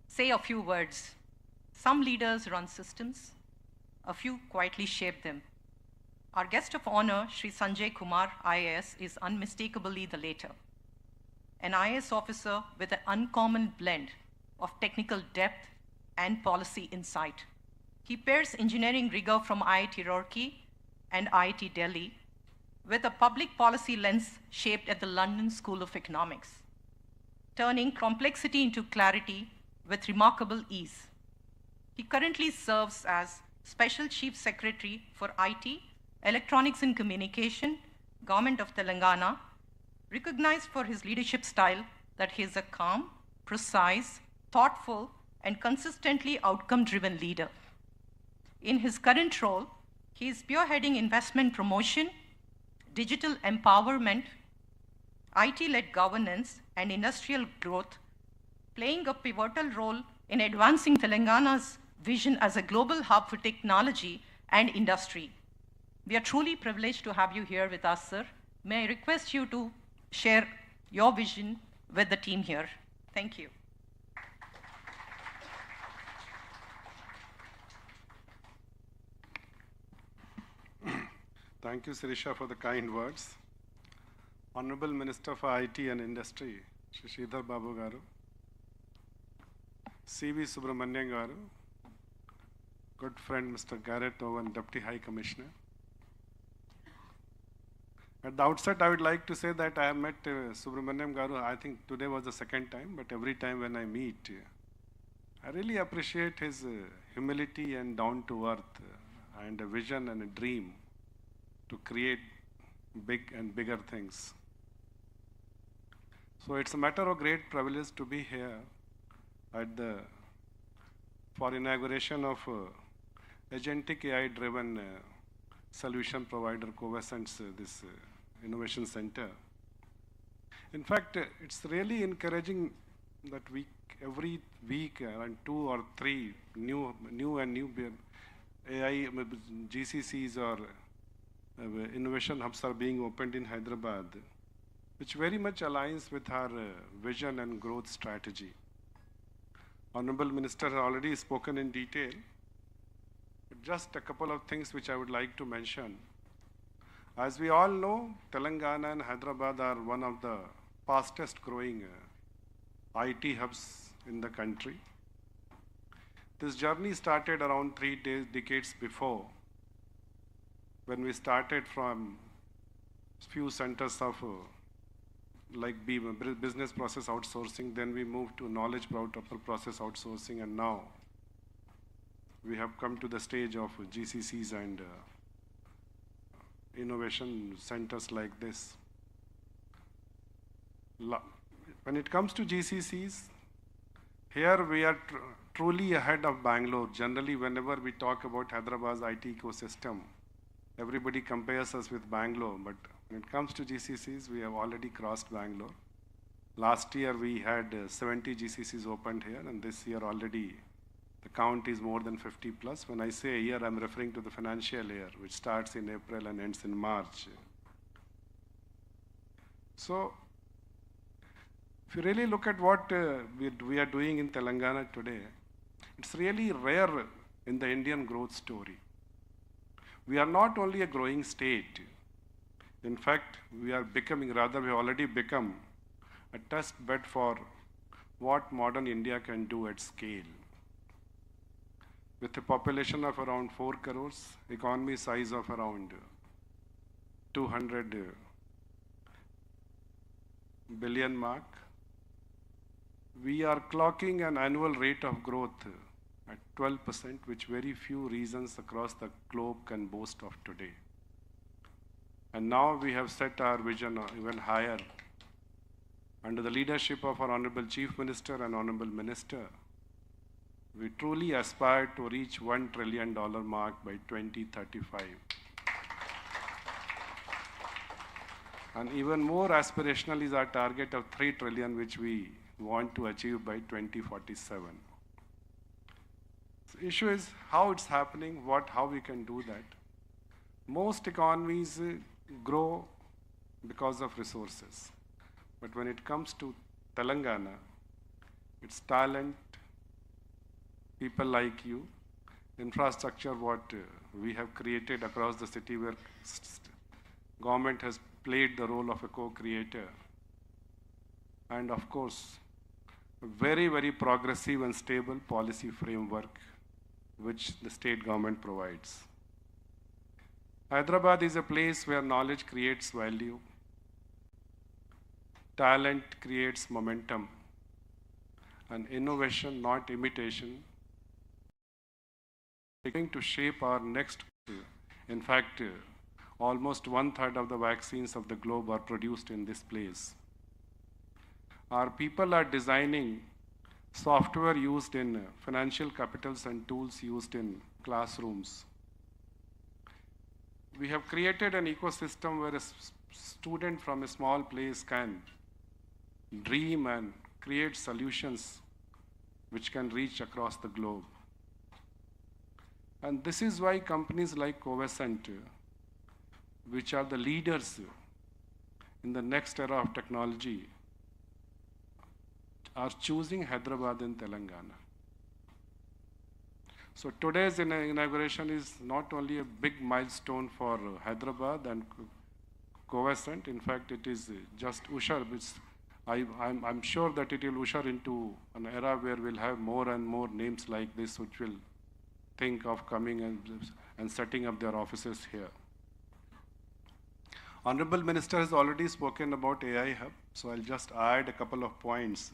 say a few words. Some leaders run systems, a few quietly shape them. Our guest of honor, Shri Sanjay Kumar, IAS, is unmistakably the latter. An IAS officer with an uncommon blend of technical depth and policy insight. He pairs engineering rigor from IIT Roorkee and IIT Delhi with a public policy lens shaped at the London School of Economics, turning complexity into clarity with remarkable ease. He currently serves as Special Chief Secretary for IT, Electronics and Communication, Government of Telangana, recognized for his leadership style that he is a calm, precise, thoughtful, and consistently outcome-driven leader. In his current role, he is spearheading investment promotion, digital empowerment, IT-led governance, and industrial growth, playing a pivotal role in advancing Telangana's vision as a global hub for technology and industry. We are truly privileged to have you here with us, sir. May I request you to share your vision with the team here. Thank you. Thank you, Sirisha, for the kind words. Honorable Minister for IT and Industry, Shri SridharBabu garu, C.V. Subramanian garu, good friend Mr. Garrett Owen, Deputy High Commissioner. At the outset, I would like to say that I have met Subramaniam garu, I think today was the second time, but every time when I meet, I really appreciate his humility and down-to-earth and a vision and a dream to create big and bigger things. So it's a matter of great privilege to be here at for inauguration of agentic AI-driven solution provider Covasant's this innovation center. In fact, it's really encouraging that every week around 2 or 3 new AI GCCs or innovation hubs are being opened in Hyderabad, which very much aligns with our vision and growth strategy. Honorable Minister has already spoken in detail, but just a couple of things which I would like to mention. As we all know, Telangana and Hyderabad are one of the fastest growing IT hubs in the country. This journey started around 3 decades before, when we started from few centers of like business process outsourcing, then we moved to knowledge process outsourcing, and now we have come to the stage of GCCs and innovation centers like this. When it comes to GCCs, here we are truly ahead of Bangalore. Generally, whenever we talk about Hyderabad's IT ecosystem, everybody compares us with Bangalore, but when it comes to GCCs, we have already crossed Bangalore. Last year, we had 70 GCCs opened here, and this year already the count is more than 50 plus. When I say a year, I'm referring to the financial year, which starts in April and ends in March. So, if you really look at what we are doing in Telangana today, it's really rare in the Indian growth story. We are not only a growing state. In fact, we are becoming, rather we have already become a test bed for what modern India can do at scale. With a population of around 4 crores, economy size of around 200 billion mark, we are clocking an annual rate of growth at 12%, which very few regions across the globe can boast of today. And now we have set our vision even higher. Under the leadership of our Honorable Chief Minister and Honorable Minister, we truly aspire to reach $1 trillion mark by 2035. And even more aspirational is our target of 3 trillion, which we want to achieve by 2047. The issue is how it's happening, how we can do that. Most economies grow because of resources. But when it comes to Telangana, it's talent, people like you, infrastructure we have created across the city where government has played the role of a co-creator. And of course, a very, very progressive and stable policy framework which the state government provides. Hyderabad is a place where knowledge creates value, talent creates momentum, and innovation, not imitation, is going to shape our next. In fact, almost 1/3 of the vaccines of the globe are produced in this place. Our people are designing software used in financial capitals and tools used in classrooms. We have created an ecosystem where a student from a small place can dream and create solutions which can reach across the globe. And this is why companies like Covasant, which are the leaders in the next era of technology, are choosing Hyderabad and Telangana. So today's inauguration is not only a big milestone for Hyderabad and Covasant. In fact, it is just usher. I'm sure that it will usher into an era where we'll have more and more names like this which will think of coming and setting up their offices here. Honorable Minister has already spoken about AI Hub, so I'll just add a couple of points.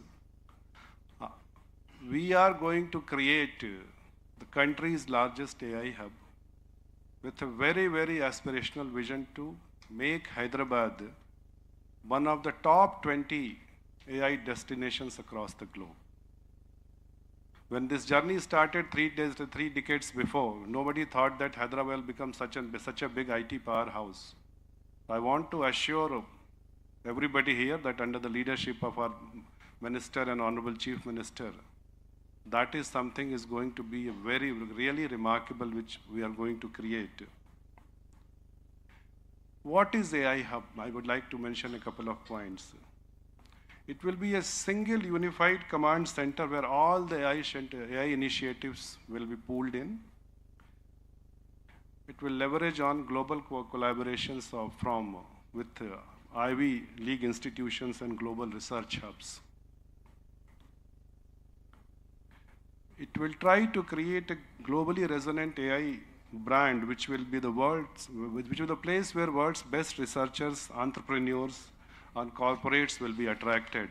We are going to create the country's largest AI hub with a very, very aspirational vision to make Hyderabad one of the top 20 AI destinations across the globe. When this journey started 3 decades before, nobody thought that Hyderabad will become such a big IT powerhouse. I want to assure everybody here that under the leadership of our Minister and Honorable Chief Minister, that is something is going to be really remarkable which we are going to create. What is AI Hub? I would like to mention a couple of points. It will be a single unified command center where all the AI initiatives will be pooled in. It will leverage on global collaborations with Ivy League institutions and global research hubs. It will try to create a globally resonant AI brand which will be the place where world's best researchers, entrepreneurs, and corporates will be attracted.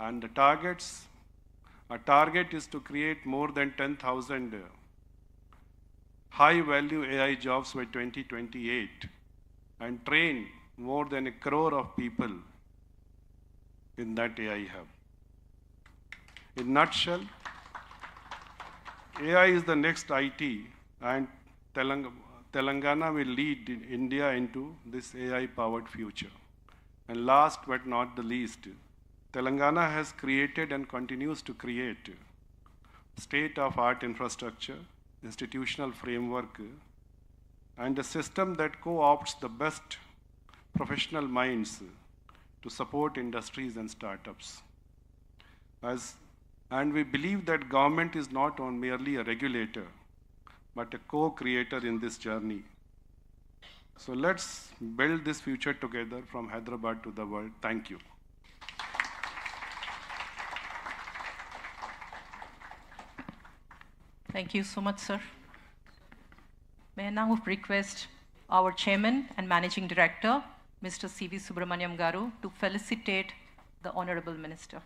And our target is to create more than 10,000 high-value AI jobs by 2028 and train more than 1 crore of people in that AI hub. In a nutshell, AI is the next IT, and Telangana will lead India into this AI-powered future. And last but not the least, Telangana has created and continues to create state-of-art infrastructure, institutional framework, and a system that co-opts the best professional minds to support industries and startups. And we believe that government is not merely a regulator, but a co-creator in this journey. So let's build this future together from Hyderabad to the world. Thank you. Thank you so much, sir. May I now request our Chairman and Managing Director, Mr. C.V. Subramaniam Garu, to felicitate the Honorable Minister.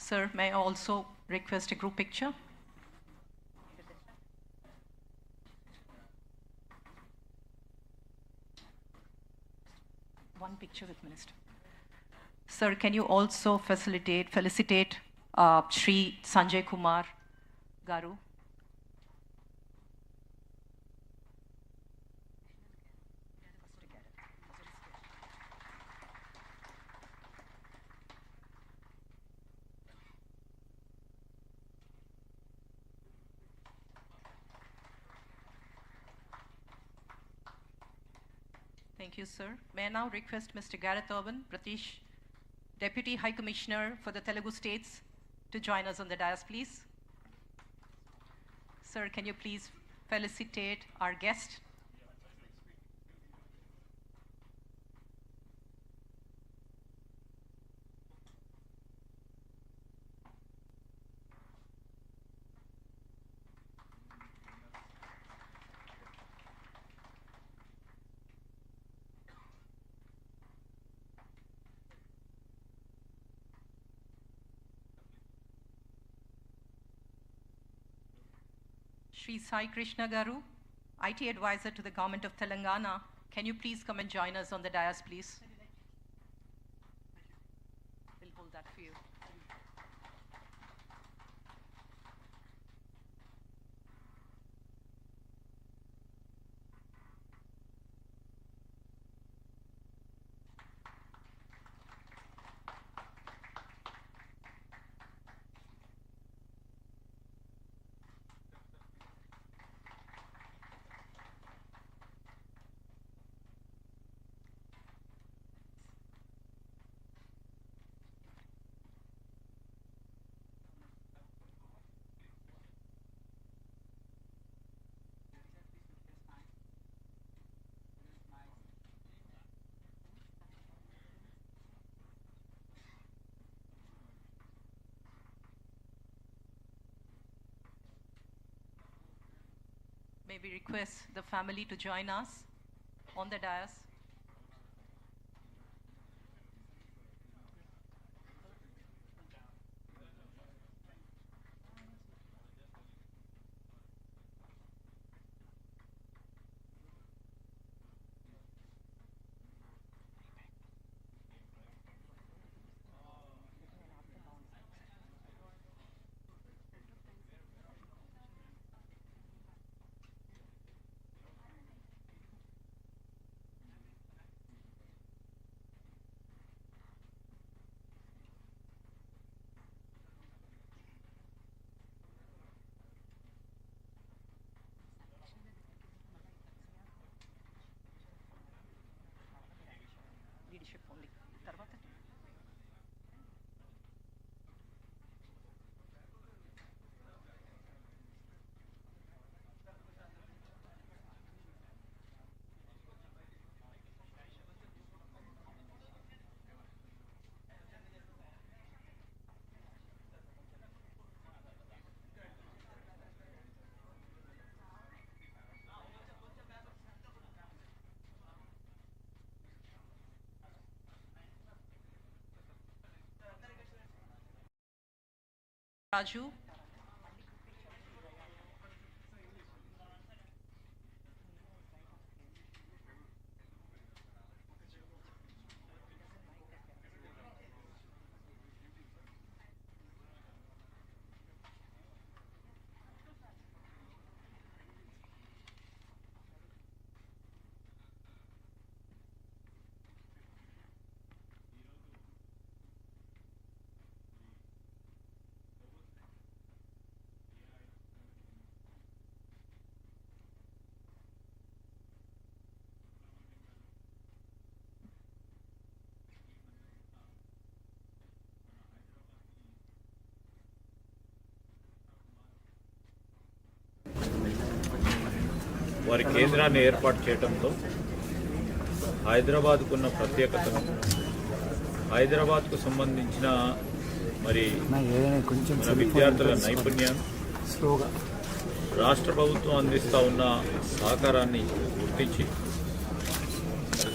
Sir, may I also request a group picture? One picture with Minister. Sir, can you also felicitate Shri Sanjay Kumar Garu? Thank you, sir. May I now request Mr. Gareth Urban, Pratish, Deputy High Commissioner for the Telugu States, to join us on the dais, please. Sir, can you please felicitate our guest? Shri Sai Krishna Garu, IT Advisor to the Government of Telangana, can you please come and join us on the dais, please? We'll hold that for you. May we request the family to join us on the dais? Leadership only. Tarvata. Raju. వారి కేంద్రాన్ని ఏర్పాటు చేయడంతో హైదరాబాద్కున్న ప్రత్యేకతను, హైదరాబాద్కు సంబంధించిన మరి మన విద్యార్థుల నైపుణ్యం, రాష్ట్ర ప్రభుత్వం అందిస్తూ ఉన్న సహకారాన్ని గుర్తించి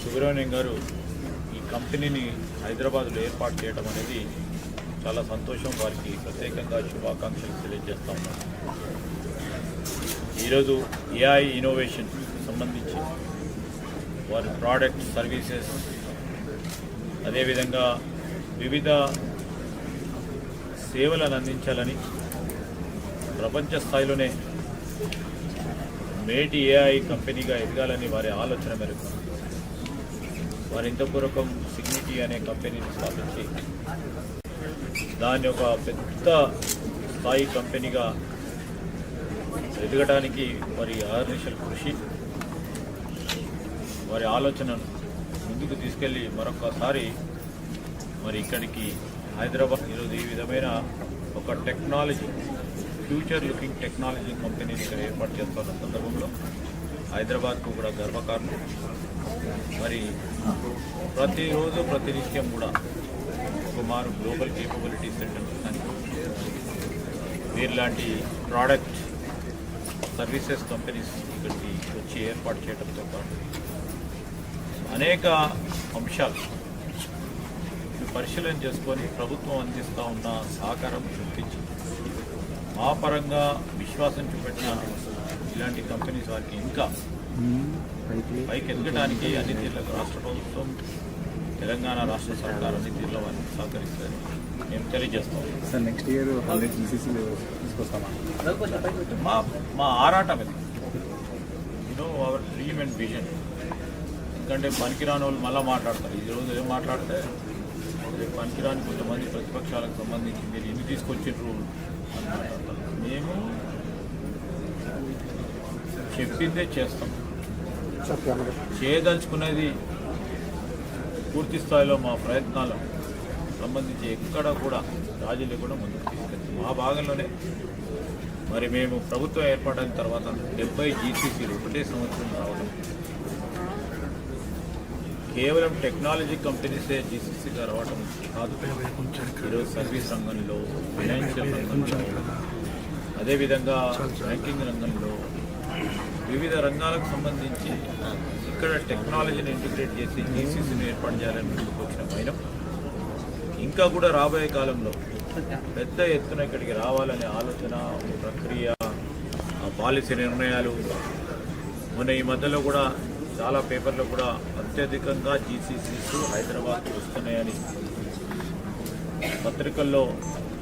సుబ్రహ్మణ్యం గారు ఈ కంపెనీని హైదరాబాద్లో ఏర్పాటు చేయడం అనేది చాలా సంతోషం. వారికి ప్రత్యేకంగా శుభాకాంక్షలు తెలియజేస్తా ఉన్నాను. ఈరోజు ఏఐ ఇన్నోవేషన్ సంబంధించి వారి ప్రోడక్ట్ సర్వీసెస్ అదేవిధంగా వివిధ సేవలను అందించాలని ప్రపంచ స్థాయిలోనే మేటి ఏఐ కంపెనీగా ఎదగాలని వారి ఆలోచన మేరకు వారి ఇంతపూర్వకం సిగ్నిటీ అనే కంపెనీని స్థాపించి దాన్ని ఒక పెద్ద స్థాయి కంపెనీగా ఎదగడానికి వారి ఆర్నిషల్ కృషి, వారి ఆలోచనను ముందుకు తీసుకెళ్ళి మరొకసారి మరి ఇక్కడికి హైదరాబాద్ ఈరోజు ఈ విధమైన ఒక టెక్నాలజీ, ఫ్యూచర్ లుకింగ్ టెక్నాలజీ కంపెనీని ఇక్కడ ఏర్పాటు చేస్తున్న సందర్భంలో హైదరాబాద్కు కూడా గర్వకారణం. మరి ప్రతిరోజు ప్రతినిత్యం కూడా ఒక మారు గ్లోబల్ కేపబిలిటీ సెంటర్స్ కానీ వీరిలాంటి ప్రోడక్ట్ సర్వీసెస్ కంపెనీస్ ఇక్కడికి వచ్చి ఏర్పాటు చేయడంతో పాటు అనేక అంశాలు పరిశీలన చేసుకొని ప్రభుత్వం అందిస్తూ ఉన్న సహకారం గుర్తించి మా పరంగా విశ్వాసం చూపెట్టిన ఇలాంటి కంపెనీస్ వారికి ఇంకా పైకి ఎదగడానికి అన్ని తీర్లకు రాష్ట్ర ప్రభుత్వం, తెలంగాణ రాష్ట్ర సర్కార్ అన్ని తీర్ల వారిని సహకరిస్తారని మేము తెలియజేస్తాం. Sir next year 100 జీసీసీలు తీసుకొస్తామా? మా ఆరాటం ఇది, అవర్ డ్రీమ్ అండ్ విజన్. ఎందుకంటే పనికిరాని వాళ్ళు మళ్ళీ మాట్లాడతారు. ఈరోజు ఏం మాట్లాడితే పనికిరాని కొంతమంది ప్రతిపక్షాలకు సంబంధించి మీరు ఎన్ని తీసుకొచ్చిండ్రు అని మాట్లాడతారు. మేము చెప్పిందే చేస్తాం. చేయదలుచుకునేది పూర్తి స్థాయిలో మా ప్రయత్నాలకు సంబంధించి ఎక్కడ కూడా రాజీ లేకుండా ముందుకు తీసుకెళ్తాం. మా భాగంలోనే మరి మేము ప్రభుత్వం ఏర్పడిన తర్వాత 70 జీసీసీలు ఒకటే సంవత్సరం రావడం, కేవలం టెక్నాలజీ కంపెనీసే జీసీసీగా రావడం కాదు, ఈరోజు సర్వీస్ రంగంలో, ఫైనాన్షియల్ రంగంలో, అదేవిధంగా బ్యాంకింగ్ రంగంలో, వివిధ రంగాలకు సంబంధించి ఇక్కడ టెక్నాలజీని ఇంటిగ్రేట్ చేసి జీసీసీని ఏర్పాటు చేయాలని ముందుకు వచ్చిన పైన ఇంకా కూడా రాబోయే కాలంలో పెద్ద ఎత్తున ఇక్కడికి రావాలనే ఆలోచన, ప్రక్రియ, పాలసీ నిర్ణయాలు. మొన్న ఈ మధ్యలో కూడా చాలా పేపర్లో కూడా అత్యధికంగా జీసీసీస్ హైదరాబాద్కి వస్తున్నాయని పత్రికల్లో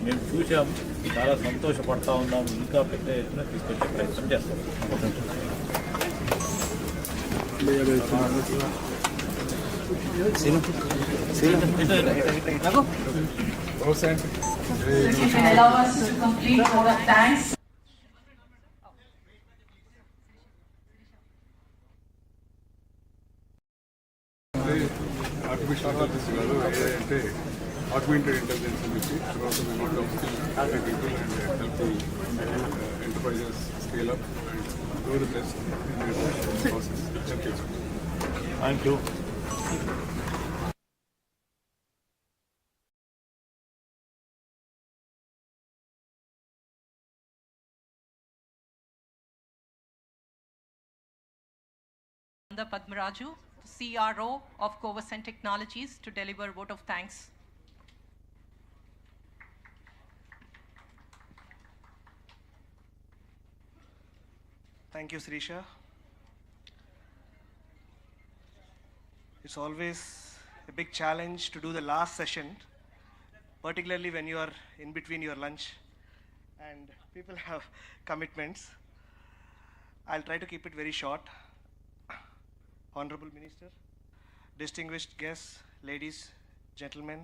మేము చూసాం. చాలా సంతోషపడతా ఉన్నాం. ఇంకా పెద్ద ఎత్తున తీసుకొచ్చే ప్రయత్నం చేస్తాం. Allow us to complete vote of thanks. Artificial intelligence కాదు, AI అంటే ఆగ్మెంటెడ్ ఇంటెలిజెన్స్ అని చెప్పి తర్వాత మేము down people and help the enterprises scale up and do the best in process. Thank you. Padmaraju, CRO of Covasant Technologies, to deliver vote of thanks. Thank you, Srisha. It's always a big challenge to do the last session, particularly when you are in between your lunch and people have commitments. I'll try to keep it very short. Honorable Minister, distinguished guests, ladies, gentlemen,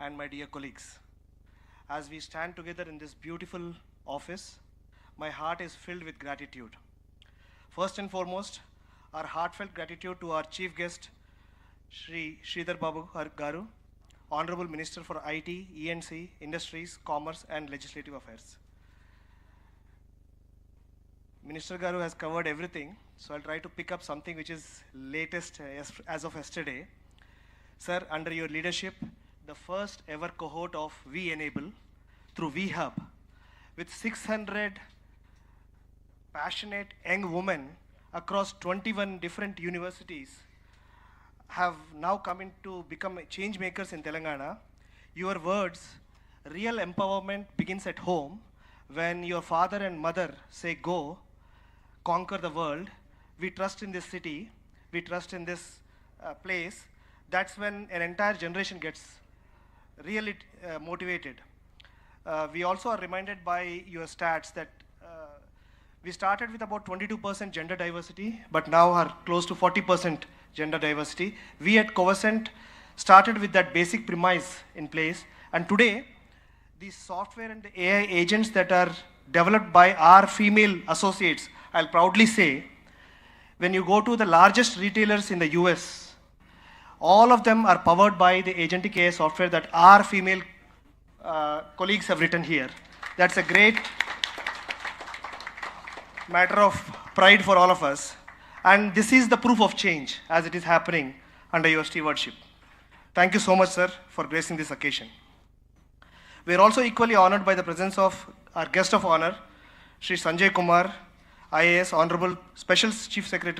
and my dear colleagues. As we stand together in this beautiful office, my heart is filled with gratitude. First and foremost, our heartfelt gratitude to our chief guest, SridharBabu Garu, Honorable Minister for IT, E&C, Industries, Commerce, and Legislative Affairs. Minister Garu has covered everything, so I'll try to pick up something which is latest as of yesterday. Sir, under your leadership, the first ever cohort of We Enable through VHub with 600 passionate young women across 21 different universities have now come in to become change makers in Telangana. Your words real empowerment begins at home when your father and mother say, go, conquer the world. We trust in this city. We trust in this place. That's when an entire generation gets really motivated. We also are reminded by your stats that we started with about 22% gender diversity, but now are close to 40% gender diversity. We at Covasant started with that basic premise in place, and today, the software and the AI agents that are developed by our female associates, I'll proudly say, when you go to the largest retailers in the US, all of them are powered by the agentic AI software that our female colleagues have written here. That's a great matter of pride for all of us. And this is the proof of change as it is happening under your stewardship. Thank you so much, sir, for gracing this occasion. We are also equally honored by the presence of our guest of honor, Shri Sanjay Kumar, IAS, Honorable Special Chief Secretary